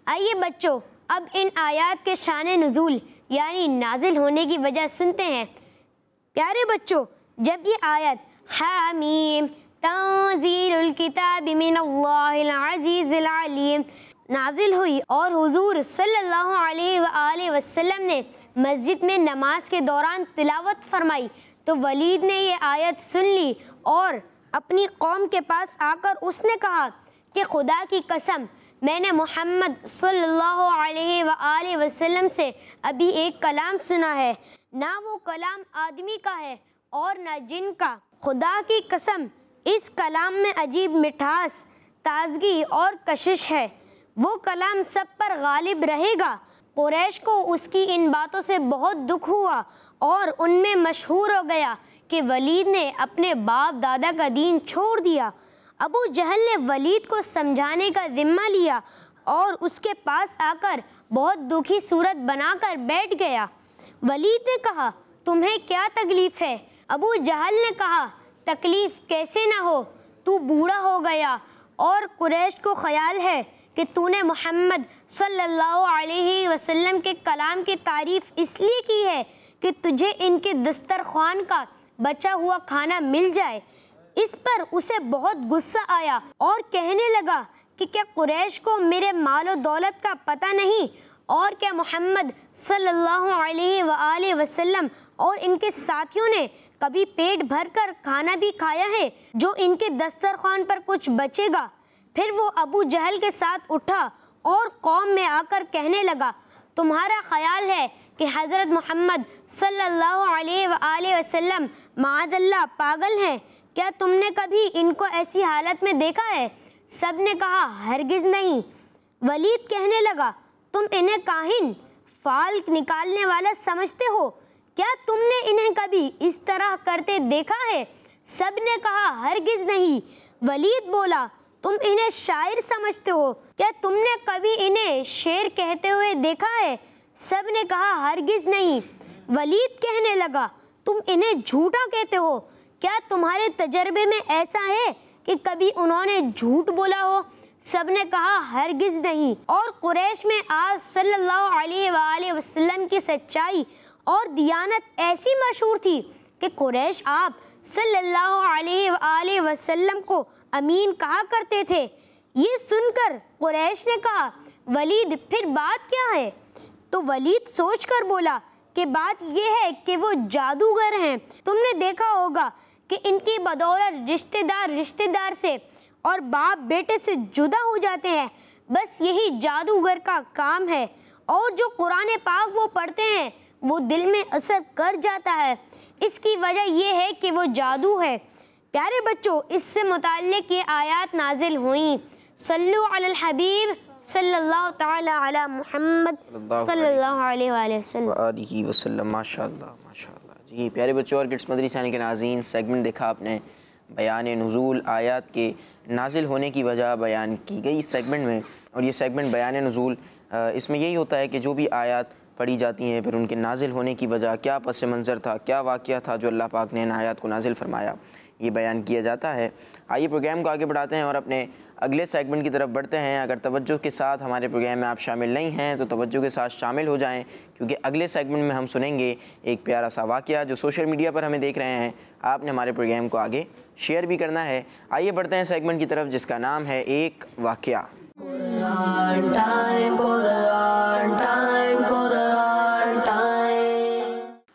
आइए बच्चों, अब इन आयात के शान नुज़ूल यानी नाजिल होने की वजह सुनते हैं। प्यारे बच्चों, जब ये आयत हामीम तंज़ीलुल किताबि मिनल्लाहिल अज़ीज़िल अलीम नाजिल हुई और हुज़ूर सल्लल्लाहु अलैहि वसल्लम ने मस्जिद में नमाज के दौरान तिलावत फरमाई तो वलीद ने ये आयत सुन ली और अपनी कौम के पास आकर उसने कहा कि खुदा की कसम, मैंने मोहम्मद सल्लल्लाहु अलैहि वसल्लम से अभी एक कलाम सुना है, ना वो कलाम आदमी का है और ना जिन का। खुदा की कसम, इस कलाम में अजीब मिठास, ताजगी और कशिश है। वो कलाम सब पर गालिब रहेगा, कुरैश को उसकी इन बातों से बहुत दुख हुआ और उनमें मशहूर हो गया कि वलीद ने अपने बाप दादा का दीन छोड़ दिया। अबू जहल ने वलीद को समझाने का जिम्मा लिया और उसके पास आकर बहुत दुखी सूरत बनाकर बैठ गया। वलीद ने कहा, तुम्हें क्या तकलीफ़ है? अबू जहल ने कहा, तकलीफ़ कैसे ना हो, तू बूढ़ा हो गया और कुरैश को ख्याल है कि तूने मोहम्मद सल्लल्लाहु अलैहि वसल्लम के कलाम की तारीफ़ इसलिए की है कि तुझे इनके दस्तरख्वान का बचा हुआ खाना मिल जाए। इस पर उसे बहुत गुस्सा आया और कहने लगा कि क्या कुरैश को मेरे मालो दौलत का पता नहीं और क्या मोहम्मद सल्लल्लाहु अलैहि वसल्लम और इनके साथियों ने कभी पेट भरकर खाना भी खाया है जो इनके दस्तरख्वान पर कुछ बचेगा? फिर वो अबू जहल के साथ उठा और कौम में आकर कहने लगा, तुम्हारा ख्याल है कि हज़रत मोहम्मद सल्लल्लाहु अलैहि वसल्लम माअज़ल्लाह पागल हैं? क्या तुमने कभी इनको ऐसी हालत में देखा है? सब ने कहा, हरगिज़ नहीं। वलीद कहने लगा, तुम इन्हें काहिन, फाल निकालने वाला समझते हो? क्या तुमने इन्हें कभी इस तरह करते देखा है? सब ने कहा, हरगिज़ नहीं। वलीद बोला, तुम इन्हें शायर समझते हो? क्या तुमने कभी इन्हें शेर कहते हुए देखा है? सब ने कहा, हरगिज़ नहीं। वलीद कहने लगा, तुम इन्हें झूठा कहते हो? क्या तुम्हारे तजर्बे में ऐसा है कि कभी उन्होंने झूठ बोला हो? सब ने कहा, हरगिज़ नहीं। और कुरैश में आज सल्लल्लाहु अलैहि वसल्लम की सच्चाई और दियानत ऐसी मशहूर थी कि कुरैश आप सल्लल्लाहु अलैहि वसल्लम को अमीन कहा करते थे। ये सुनकर कुरैश ने कहा, वलीद फिर बात क्या है? तो वलीद सोचकर बोला कि बात ये है कि वो जादूगर हैं। तुमने देखा होगा कि इनकी बदौलत रिश्तेदार से और बाप बेटे से जुदा हो जाते हैं। बस यही जादूगर का काम है और जो कुरान पाक वो पढ़ते हैं वो दिल में असर कर जाता है। इसकी वजह ये है कि वो जादू है। प्यारे बच्चों, इससे मुताल्लिक़ ये आयत नाजिल हुई। सल्लु अलल हबीब सल्लल्लाहु तआला अला मुहम्मद सल्लल्लाहु अलैहि वसल्लम। माशाअल्लाह माशाअल्लाह। जी प्यारे बच्चों और किड्स मदरी चैनल के नाज़रीन, सेगमेंट देखा आपने, बयान नुज़ूल, आयत के नाजिल होने की वजह बयान की गई इस सेगमेंट में। और ये सेगमेंट बयान नुज़ूल, इसमें यही होता है कि जो भी आयत पढ़ी जाती हैं फिर उनके नाजिल होने की वजह, क्या पस मंज़र था, क्या वाक़या था जो अल्लाह पाक ने इन आयत को नाजिल फरमाया, ये बयान किया जाता है। आइए प्रोग्राम को आगे बढ़ाते हैं और अपने अगले सेगमेंट की तरफ बढ़ते हैं। अगर तवज्जो के साथ हमारे प्रोग्राम में आप शामिल नहीं हैं तो तवज्जो के साथ शामिल हो जाएं, क्योंकि अगले सेगमेंट में हम सुनेंगे एक प्यारा सा वाक़या जो सोशल मीडिया पर हमें देख रहे हैं। आपने हमारे प्रोग्राम को आगे शेयर भी करना है। आइए बढ़ते हैं सेगमेंट की तरफ जिसका नाम है एक वाक़या।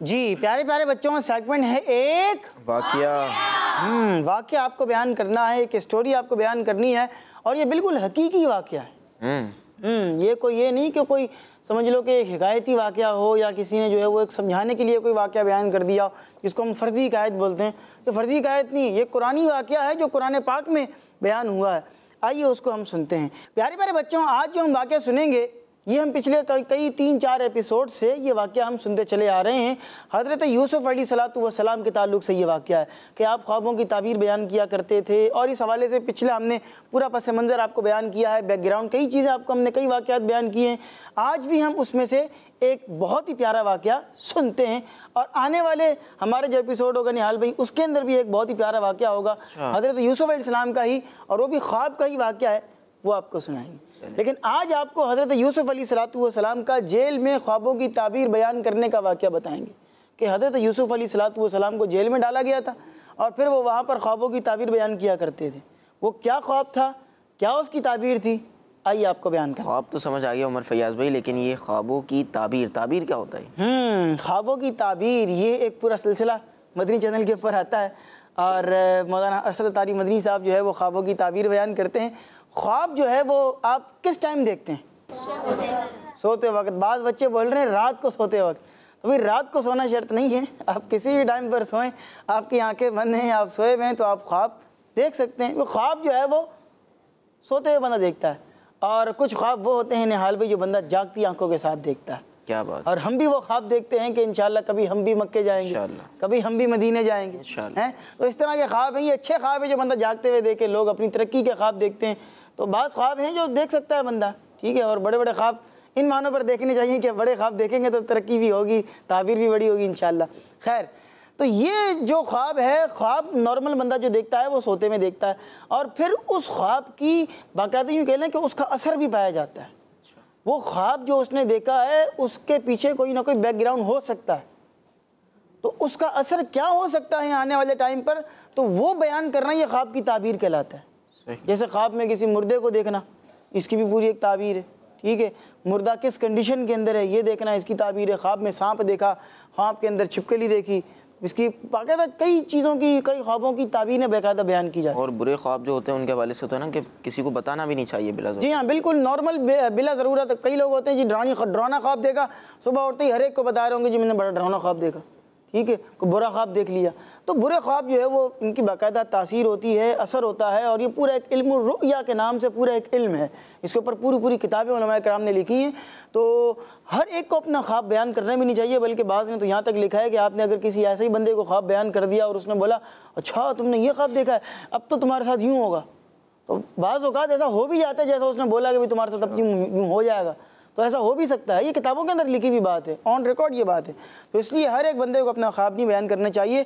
जी प्यारे प्यारे बच्चों, सेगमेंट है एक वाक़या। वाक़या आपको बयान करना है, एक स्टोरी आपको बयान करनी है और ये बिल्कुल हकीकी वाक़या है। ये नहीं कि कोई समझ लो कि एक हिकायती वाक़या हो या किसी ने जो है वो एक समझाने के लिए कोई वाक़या बयान कर दिया हो, जिसको हम फ़र्ज़ी हिकायत बोलते हैं। तो फ़र्ज़ी हिकायत नहीं, ये कुरानी वाक़या है जो कुरान पाक में बयान हुआ है। आइए उसको हम सुनते हैं। प्यारे प्यारे बच्चों, आज जो हम वाक़या सुनेंगे ये हम पिछले कई 3-4 एपिसोड से ये वाक़या हम सुनते चले आ रहे हैं। हज़रत यूसुफ़ अलैहिस्सलाम के ताल्लुक़ से ये वाक़या है कि आप ख्वाबों की ताबीर बयान किया करते थे और इस हवाले से पिछला हमने पूरा पस मंज़र आपको बयान किया है, बैकग्राउंड कई चीज़ें आपको हमने कई वाक़यात बयान किए हैं। आज भी हम उसमें से एक बहुत ही प्यारा वाक़या सुनते हैं और आने वाले हमारे जो एपिसोड होगा निहाल भाई, उसके अंदर भी एक बहुत ही प्यारा वाक़या होगा हज़रत यूसुफ़ अलैहिस्सलाम का ही, और वो भी ख्वाब का ही वाक़या है, वो आपको सुनाएंगे। लेकिन आज आपको हज़रत यूसुफ़ अलैहिस्सलाम का जेल में ख्वाबों की ताबीर बयान करने का वाक़या बताएंगे कि हज़रत यूसुफ़ अलैहिस्सलाम को जेल में डाला गया था और फिर वो वहाँ पर ख्वाबों की ताबीर बयान किया करते थे। वो क्या ख्वाब था, क्या उसकी ताबीर थी, आइए आपको बयान करें। ख्वाब तो समझ आ गया उमर फैयाज़ भाई, लेकिन ये ख्वाबों की ताबीर क्या होता है? ख्वाबों की ताबीर ये एक पूरा सिलसिला मदनी चैनल के ऊपर आता है और मौलाना असद तारी मदनी साहब जो है वो ख्वाबों की ताबीर बयान करते हैं। ख्वाब जो है वो आप किस टाइम देखते हैं? सोते वक्त। बाज़ बच्चे बोल रहे हैं रात को सोते वक्त, तो भाई रात को सोना शर्त नहीं है, आप किसी भी टाइम पर सोएं, आपकी आंखें बंद हैं, आप सोए हुए हैं तो आप ख्वाब देख सकते हैं। वो ख्वाब जो है वो सोते हुए बंदा देखता है। और कुछ ख्वाब वो होते हैं निहाल भाई जो बंदा जागती आंखों के साथ देखता है। क्या बात। और हम भी वो ख्वाब देखते हैं कि इंशाल्लाह कभी हम भी मक्के जाएंगे, इंशाल्लाह, कभी हम भी मदीने जाएंगे, हैं। तो इस तरह के ख्वाब हैं, ये अच्छे ख्वाब है जो बंदा जागते हुए देखे। लोग अपनी तरक्की के ख्वाब देखते हैं, तो बाज़ ख्वाब हैं जो देख सकता है बंदा, ठीक है। और बड़े बड़े ख्वाब इन मानों पर देखने चाहिए कि बड़े ख्वाब देखेंगे तो तरक्की भी होगी, ताबीर भी बड़ी होगी इंशाल्लाह। खैर, तो ये जो ख्वाब है, ख्वाब नॉर्मल बंदा जो देखता है वो सोते में देखता है, और फिर उस ख्वाब की बाकायदा यूँ कह लें कि उसका असर भी पाया जाता है। वो ख्वाब जो उसने देखा है उसके पीछे कोई ना कोई बैकग्राउंड हो सकता है, तो उसका असर क्या हो सकता है आने वाले टाइम पर, तो वो बयान करना ये ख्वाब की ताबीर कहलाता है। जैसे ख्वाब में किसी मुर्दे को देखना, इसकी भी पूरी एक ताबीर है, ठीक है। मुर्दा किस कंडीशन के अंदर है ये देखना, इसकी ताबीर है। ख्वाब में सांप देखा, ख्वाब के अंदर छिपकली देखी, इसकी बाकायदा कई चीज़ों की, कई ख्वाबों की ताबीरें बाकायदा बयान की जाती है। और बुरे ख्वाब जो होते हैं उनके हवाले से तो है ना कि किसी को बताना भी नहीं चाहिए बिला ज़रूरत। जी हाँ, बिल्कुल नॉर्मल बिला ज़रूरत। कई लोग होते हैं जी डरावना ख्वाब देखा, सुबह उठते ही हर एक को बता रहे होंगे जी मैंने बड़ा डरावना ख्वाब देखा, ठीक है, कोई बुरा ख्वाब देख लिया। तो बुरे ख्वाब जो है वो इनकी बाकायदा तासीर होती है, असर होता है, और ये पूरा एक इल्म रुया के नाम से पूरा एक इल्म है। इसके ऊपर पूरी किताबें उलमाए कराम ने लिखी हैं। तो हर एक को अपना ख्वाब बयान करना भी नहीं चाहिए, बल्कि बाज़ ने तो यहाँ तक लिखा है कि आपने अगर किसी ऐसे ही बंदे को ख्वाब बयान कर दिया और उसने बोला अच्छा तुमने ये ख्वाब देखा है, अब तो तुम्हारे साथ यूँ होगा, तो बाज़ औक़ात ऐसा हो भी जाता है जैसा उसने बोला कि भाई तुम्हारे साथ अब यूँ हो जाएगा, तो ऐसा हो भी सकता है। ये किताबों के अंदर लिखी हुई बात है, ऑन रिकॉर्ड ये बात है। तो इसलिए हर एक बंदे को अपना ख्वाब नहीं बयान करना चाहिए।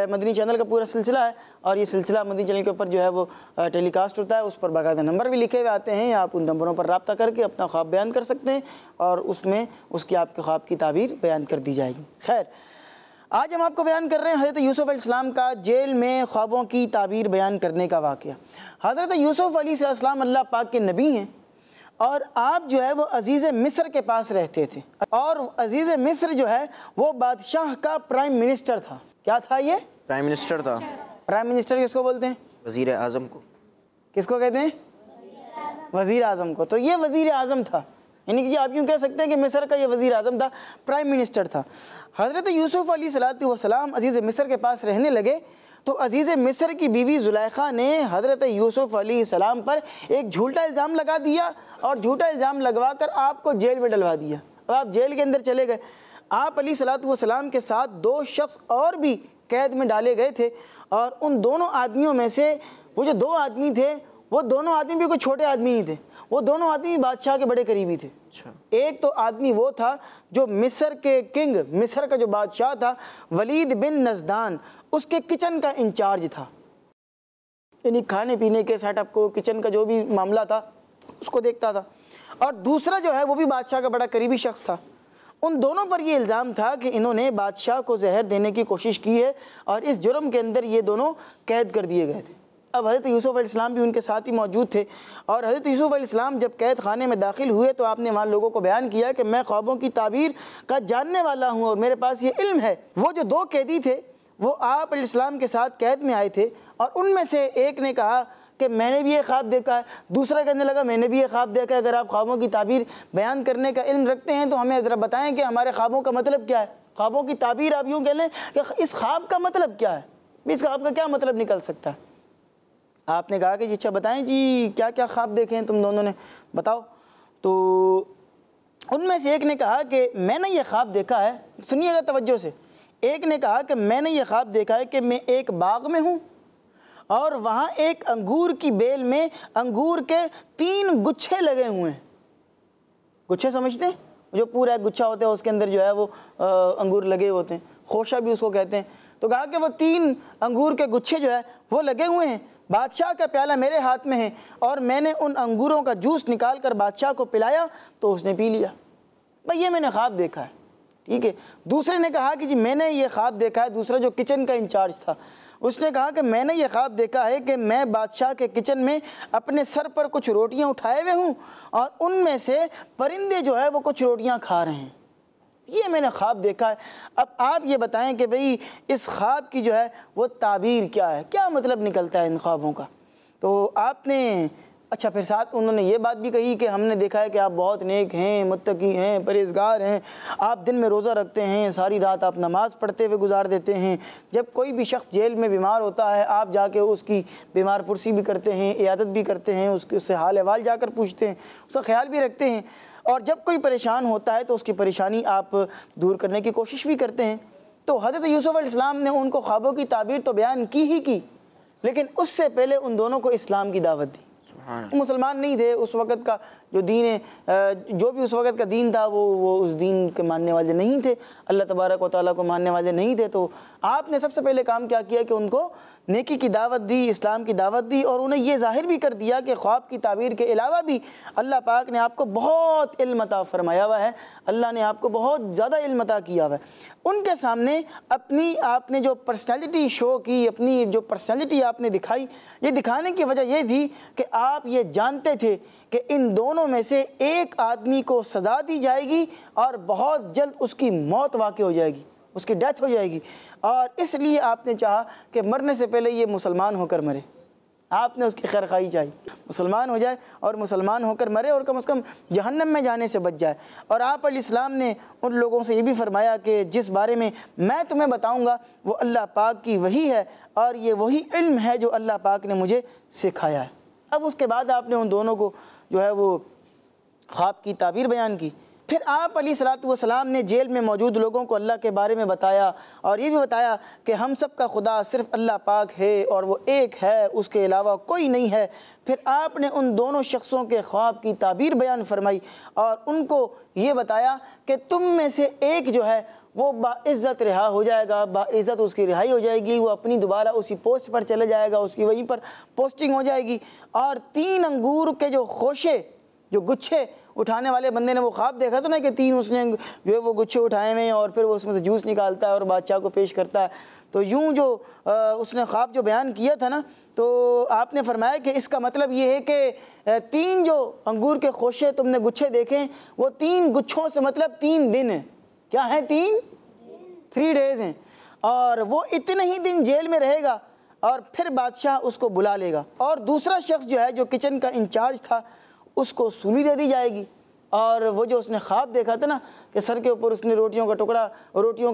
मदनी चैनल का पूरा सिलसिला है, और ये सिलसिला मदनी चैनल के ऊपर जो है वो टेलीकास्ट होता है, उस पर बाकायदा नंबर भी लिखे हुए आते हैं, आप उन नंबरों पर रब्ता करके अपना ख्वाब बयान कर सकते हैं, और उसमें उसकी आपके ख्वाब की ताबीर बयान कर दी जाएगी। खैर, आज हम आपको बयान कर रहे हैं हज़रत यूसुफ़ अलैहिस्सलाम का जेल में ख्वाबों की ताबीर बयान करने का वाक़या। हज़रत यूसुफ़ अलैहिस्सलाम अल्लाह पाक के नबी हैं, और आप जो है वो अज़ीज़ मिस्र के पास रहते थे, और अज़ीज़ मिस्र जो है वो बादशाह का प्राइम मिनिस्टर था। क्या था ये? प्राइम मिनिस्टर था। प्राइम मिनिस्टर किसको बोलते हैं? वज़ीर आज़म को। किसको कहते हैं? वज़ीर आज़म को। तो ये वज़ीर आज़म था, यानी कि आप यूँ कह सकते हैं कि मिस्र का ये वज़ीर आज़म था, प्राइम मिनिस्टर था। हज़रत यूसुफ़ अलैहिस्सलाम अज़ीज़ मिस्र के पास रहने लगे, तो अज़ीज़ मिस्र की बीवी ज़ुलैखा ने हज़रत यूसुफ़ अलैहिस्सलाम पर एक झूठा इल्ज़ाम लगा दिया, और झूठा इल्ज़ाम लगवा कर आपको जेल में डलवा दिया। अब आप जेल के अंदर चले गए। आप अलैहिस्सलाम के साथ 2 शख्स और भी कैद में डाले गए थे, और उन दोनों आदमियों में से वो जो 2 आदमी थे, वो दोनों आदमी भी कोई छोटे आदमी नहीं थे, वो दोनों आदमी बादशाह के बड़े करीबी थे। एक तो आदमी वो था जो मिस्र के किंग, मिस्र का जो बादशाह था वलीद बिन नज़दान, उसके किचन का इंचार्ज था, यानी खाने पीने के सेटअप को, किचन का जो भी मामला था उसको देखता था। और दूसरा जो है वो भी बादशाह का बड़ा करीबी शख्स था। उन दोनों पर ये इल्ज़ाम था कि इन्होंने बादशाह को जहर देने की कोशिश की है, और इस जुर्म के अंदर ये दोनों कैद कर दिए गए थे। अब हज़रत यूसुफ़ अलैहिस्सलाम भी उनके साथ ही मौजूद थे, और हज़रत यूसुफ़ अलैहिस्सलाम जब कैद खाने में दाखिल हुए तो आपने वहाँ लोगों को बयान किया कि मैं ख्वाबों की ताबीर का जानने वाला हूँ और मेरे पास ये इल्म है। वो जो 2 कैदी थे वो आप अलैहिस्सलाम के साथ कैद में आए थे, और उनमें से एक ने कहा कि मैंने भी ये ख्वाब देखा है, दूसरा कहने लगा मैंने भी ये ख्वाब देखा है। अगर आप ख्वाबों की ताबीर बयान करने का इल्म रखते हैं तो हमें ज़रा बताएं कि हमारे ख्वाबों का मतलब क्या है। ख्वाबों की ताबीर आप यूँ कह लें कि इस ख्वाब का मतलब क्या है, इस ख्वाब का क्या मतलब निकल सकता है। आपने कहा कि जी अच्छा बताएं जी क्या क्या ख्वाब देखे हैं तुम दोनों ने, बताओ। तो उनमें से एक ने कहा कि मैंने ये ख्वाब देखा है, सुनिएगा तवज्जो से। एक ने कहा कि मैंने ये ख्वाब देखा है कि मैं एक बाग में हूँ, और वहाँ एक अंगूर की बेल में अंगूर के 3 गुच्छे लगे हुए हैं। गुच्छे समझते हैं? जो पूरा एक गुच्छा होता है उसके अंदर जो है वो अंगूर लगे होते हैं, खोशा भी उसको कहते हैं। तो कहा कि वो 3 अंगूर के गुच्छे जो है वो लगे हुए हैं, बादशाह का प्याला मेरे हाथ में है, और मैंने उन अंगूरों का जूस निकाल कर बादशाह को पिलाया तो उसने पी लिया। भाई ये मैंने ख्वाब देखा है, ठीक है। दूसरे ने कहा कि जी मैंने ये ख्वाब देखा है, दूसरा जो किचन का इंचार्ज था उसने कहा कि मैंने ये ख्वाब देखा है कि मैं बादशाह के किचन में अपने सर पर कुछ रोटियां उठाए हुए हूँ, और उनमें से परिंदे जो है वो कुछ रोटियां खा रहे हैं। ये मैंने ख्वाब देखा है। अब आप ये बताएं कि भाई इस ख्वाब की जो है वो ताबीर क्या है, क्या मतलब निकलता है इन ख्वाबों का। तो आपने अच्छा, फिर साथ उन्होंने ये बात भी कही कि हमने देखा है कि आप बहुत नेक हैं, मुत्तकी हैं, परहेज़गार हैं, आप दिन में रोज़ा रखते हैं, सारी रात आप नमाज़ पढ़ते हुए गुजार देते हैं। जब कोई भी शख्स जेल में बीमार होता है, आप जाके उसकी बीमार पुरसी भी करते हैं, इयादत भी करते हैं, उससे हाल अहवाल जाकर पूछते हैं, उसका ख्याल भी रखते हैं। और जब कोई परेशान होता है तो उसकी परेशानी आप दूर करने की कोशिश भी करते हैं। तो हज़रत यूसुफ़ अलैहिस्सलाम ने उनको ख्वाबों की ताबीर तो बयान की ही की, लेकिन उससे पहले उन दोनों को इस्लाम की दावत दी। मुसलमान नहीं थे उस वक़्त का, जो दीन है, जो भी उस वक़्त का दीन था वो उस दीन के मानने वाले नहीं थे, अल्लाह तबारक व तआला को मानने वाले नहीं थे। तो आपने सबसे पहले काम क्या किया कि उनको नेकी की दावत दी, इस्लाम की दावत दी, और उन्हें ये ज़ाहिर भी कर दिया कि ख्वाब की ताबीर के अलावा भी अल्लाह पाक ने आपको बहुत इल्म अता फरमाया हुआ है, अल्लाह ने आपको बहुत ज़्यादा इल्म अता किया हुआ है। उनके सामने अपनी आपने जो पर्सनैलिटी शो की, अपनी जो पर्सनैलिटी आपने दिखाई, ये दिखाने की वजह ये थी कि आप ये जानते थे कि इन दोनों में से एक आदमी को सज़ा दी जाएगी और बहुत जल्द उसकी मौत वाक़ई हो जाएगी, उसकी डेथ हो जाएगी, और इसलिए आपने चाहा कि मरने से पहले ये मुसलमान होकर मरे। आपने उसकी खैर खाई चाहिए, मुसलमान हो जाए और मुसलमान होकर मरे, और कम से कम जहन्नम में जाने से बच जाए। और आप अलैहिस्सलाम ने उन लोगों से ये भी फरमाया कि जिस बारे में मैं तुम्हें बताऊंगा वो अल्लाह पाक की वही है, और ये वही इल्म है जो अल्लाह पाक ने मुझे सिखाया है। अब उसके बाद आपने उन दोनों को जो है वो ख्वाब की ताबीर बयान की। फिर आप अलैहिस्सलातु वस्सलाम ने जेल में मौजूद लोगों को अल्लाह के बारे में बताया, और ये भी बताया कि हम सब का खुदा सिर्फ अल्लाह पाक है और वो एक है, उसके अलावा कोई नहीं है। फिर आपने उन दोनों शख्सों के ख्वाब की ताबीर बयान फरमाई और उनको ये बताया कि तुम में से एक जो है वो बाइज़्ज़त रिहा हो जाएगा, बाइज़्ज़त उसकी रिहाई हो जाएगी, वो अपनी दोबारा उसी पोस्ट पर चले जाएगा, उसकी वहीं पर पोस्टिंग हो जाएगी। और 3 अंगूर के जो खोशे, जो गुच्छे उठाने वाले बंदे ने वो ख्वाब देखा था ना कि 3 उसने जो है वो गुच्छे उठाए हुए हैं, और फिर वो उसमें से जूस निकालता है और बादशाह को पेश करता है। तो यूँ जो उसने ख्वाब जो बयान किया था ना, तो आपने फरमाया कि इसका मतलब ये है कि 3 जो अंगूर के खोशे तुमने गुच्छे देखे, वो 3 गुच्छों से मतलब 3 दिन है। क्या है? 3 डेज़ हैं, और वो इतने ही दिन जेल में रहेगा और फिर बादशाह उसको बुला लेगा। और दूसरा शख्स जो है, जो किचन का इंचार्ज था, उसको सूली दे दी जाएगी। और वो जो उसने ख्वाब देखा था ना कि सर के ऊपर उसने रोटियों का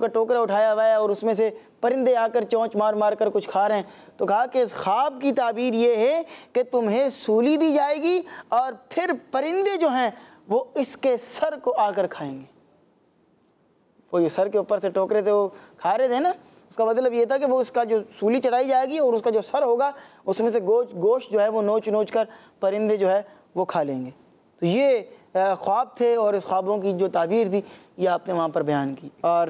टोकरा उठाया हुआ है और उसमें से परिंदे आकर चोंच मार मार कर कुछ खा रहे हैं, तो कहा कि इस ख्वाब की ताबीर ये है कि तुम्हें सूली दी जाएगी और फिर परिंदे जो हैं वो इसके सर को आकर खाएंगे। वो ये सर के ऊपर से टोकरे से वो खा रहे थे ना, उसका मतलब ये था कि वो उसका जो सूली चढ़ाई जाएगी और उसका जो सर होगा उसमें से गोश्त जो है वो नोच नोच कर परिंदे जो है वो खा लेंगे। तो ये ख्वाब थे, और इस ख्वाबों की जो ताबीर थी ये आपने वहाँ पर बयान की। और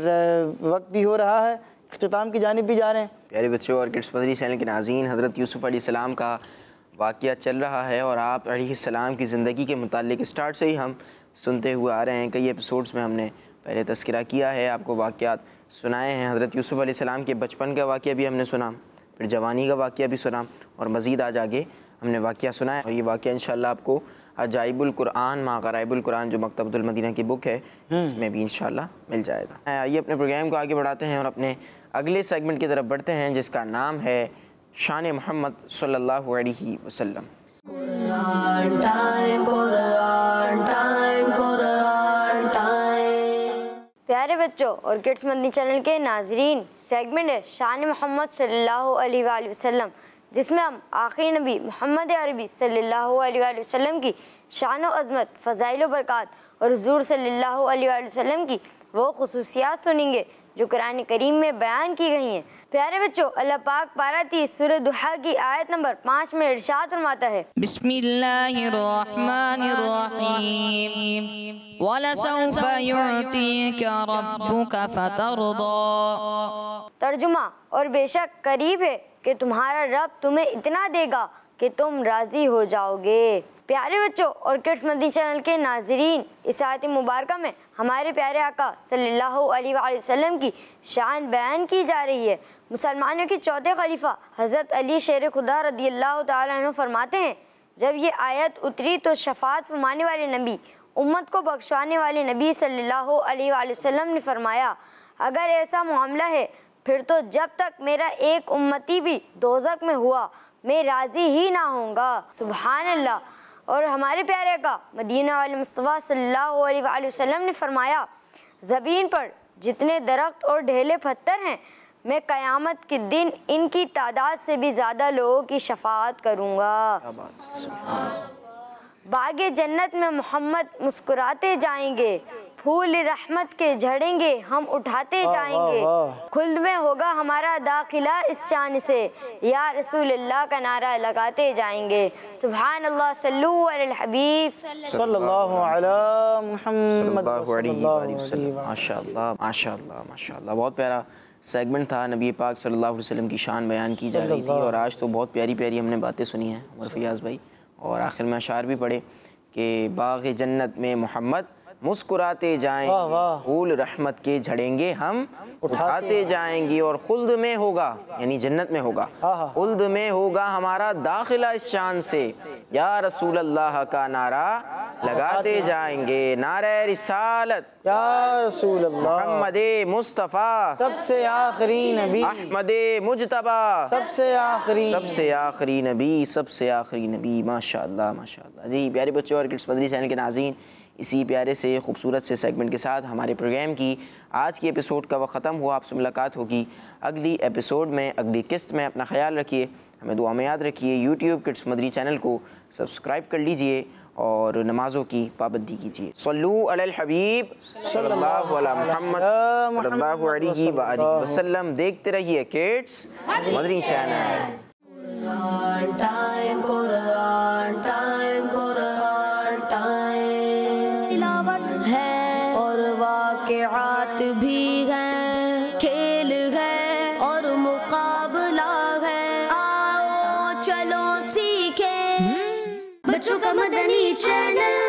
वक्त भी हो रहा है, इख्तिताम की जानिब भी जा रहे हैं। प्यारे बच्चों और किड्स मदनी चैनल के नाज़रीन, हज़रत यूसुफ़ अलैहिस्सलाम का वाक़या चल रहा है और आप अलैहिस्सलाम की ज़िंदगी के मुतालिक स्टार्ट से ही हम सुनते हुए आ रहे हैं। कई एपिसोड्स में हमने पहले तज़किरा किया है, आपको वाक़यात सुनाए हैं। हज़रत यूसुफ़ अलैहिस्सलाम के बचपन का वाक़या भी हमने सुना, फिर जवानी का वाक़या भी सुना, और मज़ीद आज आगे हमने वाक़या सुना है। और ये वाक़या इंशाअल्लाह आपको अजाइबुल कुरान मा ग़राइबुल कुरान जो मकतबतुल मदीना की बुक है, इसमें भी इंशाअल्लाह मिल जाएगा। आइए अपने प्रोग्राम को आगे बढ़ाते हैं और अपने अगले सेगमेंट की तरफ बढ़ते हैं, जिसका नाम है शान मोहम्मद सल्लल्लाहु अलैहि वसल्लम। प्यारे बच्चों और किड्स मदनी चैनल के नाजरीन, सेगमेंट है शान मोहम्मद सल्लल्लाहु अलैहि वसल्लम, जिसमें हम आखिरी नबी मोहम्मद अरबी सल्लल्लाहु अलैहि वसल्लम की शान व अज़मत, फ़ज़ाइल व बरक़ात और हुज़ूर सल्लल्लाहु अलैहि वसल्लम की वो खुसूसियात सुनेंगे जो कुरान करीम में बयान की गई हैं। प्यारे बच्चों, अल्लाह पाक पारा 30 सूरह दुहा की आयत नंबर 5 में इरशाद फरमाता है, बिस्मिल्लाहिर्रहमानिर्रहीम वलसौफ़ युअतीका रब्बुका फतरदा। तर्जुमा, और बेशक करीब है कि तुम्हारा रब तुम्हें इतना देगा कि तुम राज़ी हो जाओगे। प्यारे बच्चों और किड्स मदनी चैनल के नाजरीन, इस आयत मुबारक में हमारे प्यारे आका सल्लल्लाहु अलैहि वसल्लम की शान बयान की जा रही है। मुसलमानों के चौथे खलीफा हज़रत अली शेर खुदा रदियल्लाहु ताला अन्हु फरमाते हैं, जब ये आयत उतरी तो शफाअत फरमाने वाले नबी, उम्मत को बख्शवाने वाले नबी सल्लल्लाहु अलैहि वसल्लम ने फरमाया, अगर ऐसा मामला है फिर तो जब तक मेरा एक उम्मती भी दोज़ख में हुआ मैं राज़ी ही ना होऊंगा। सुभान अल्लाह। और हमारे प्यारे का मदीना वाले मुस्तफ़ा सल्लल्लाहु अलैहि वसल्लम ने फरमाया, ज़मीन पर जितने दरख्त और ढेले पत्थर हैं, मैं क़यामत के दिन इनकी तादाद से भी ज़्यादा लोगों की शफाअत करूँगा। बागे जन्नत में मोहम्मद मुस्कुराते जाएंगे, फूल रहमत के झड़ेंगे हम उठाते जाएंगे, खुल्द में होगा हमारा दाखिला इस शान से, या रसूल अल्लाह का नारा लगाते जाएंगे। सुभान अल्लाह, सल्लु अलल हबीब सल्लल्लाहु अला मुहम्मद माशाअल्लाह माशाअल्लाह माशाअल्लाह। बहुत प्यारा सेगमेंट था, नबी पाक सल्लल्लाहु अलैहि वसल्लम की शान बयान की जा रही थी और आज तो बहुत प्यारी प्यारी हमने बातें सुनी हैं उमर फयाज़ भाई, और आखिर में अशार भी पढ़े कि बाग़ जन्नत में मोहम्मद मुस्कुराते जाएंगे, फूल रहमत के झड़ेंगे हम उठाते जाएंगे, और खुल्द में होगा यानी जन्नत में होगा, खुल्द में होगा हमारा दाखिला इस शान से, या रसूल अल्लाह का नारा लगाते जाएंगे। नारे रिसालत या रसूल अल्लाह, मोहम्मदे मुस्तफ़ा सबसे आखिरी नबी, अहमदे मुजतबा सबसे आखिरी नबी, सबसे आखिरी नबी। माशाअल्लाह माशाअल्लाह। जी प्यारे बच्चों और किड्स मदनी चैनल के नाज़रीन, इसी प्यारे से खूबसूरत से सेगमेंट के साथ हमारे प्रोग्राम की आज की एपिसोड का वक्त ख़त्म हुआ। आपसे मुलाकात होगी अगली एपिसोड में, अगली किस्त में। अपना ख्याल रखिए, हमें दुआ में याद रखिए। यूट्यूब किड्स मदनी चैनल को सब्सक्राइब कर लीजिए और नमाज़ों की पाबंदी कीजिए। सल्लु अलल हबीब सल्लल्लाहु अला मुहम्मद सल्लल्लाहु अलैहि वसल्लम। देखते रहिए किड्स मदनी चैनल। और वाक़िआत भी हैं, खेल है और मुकाबला है, आओ चलो सीखें बच्चों का मदनी चैनल।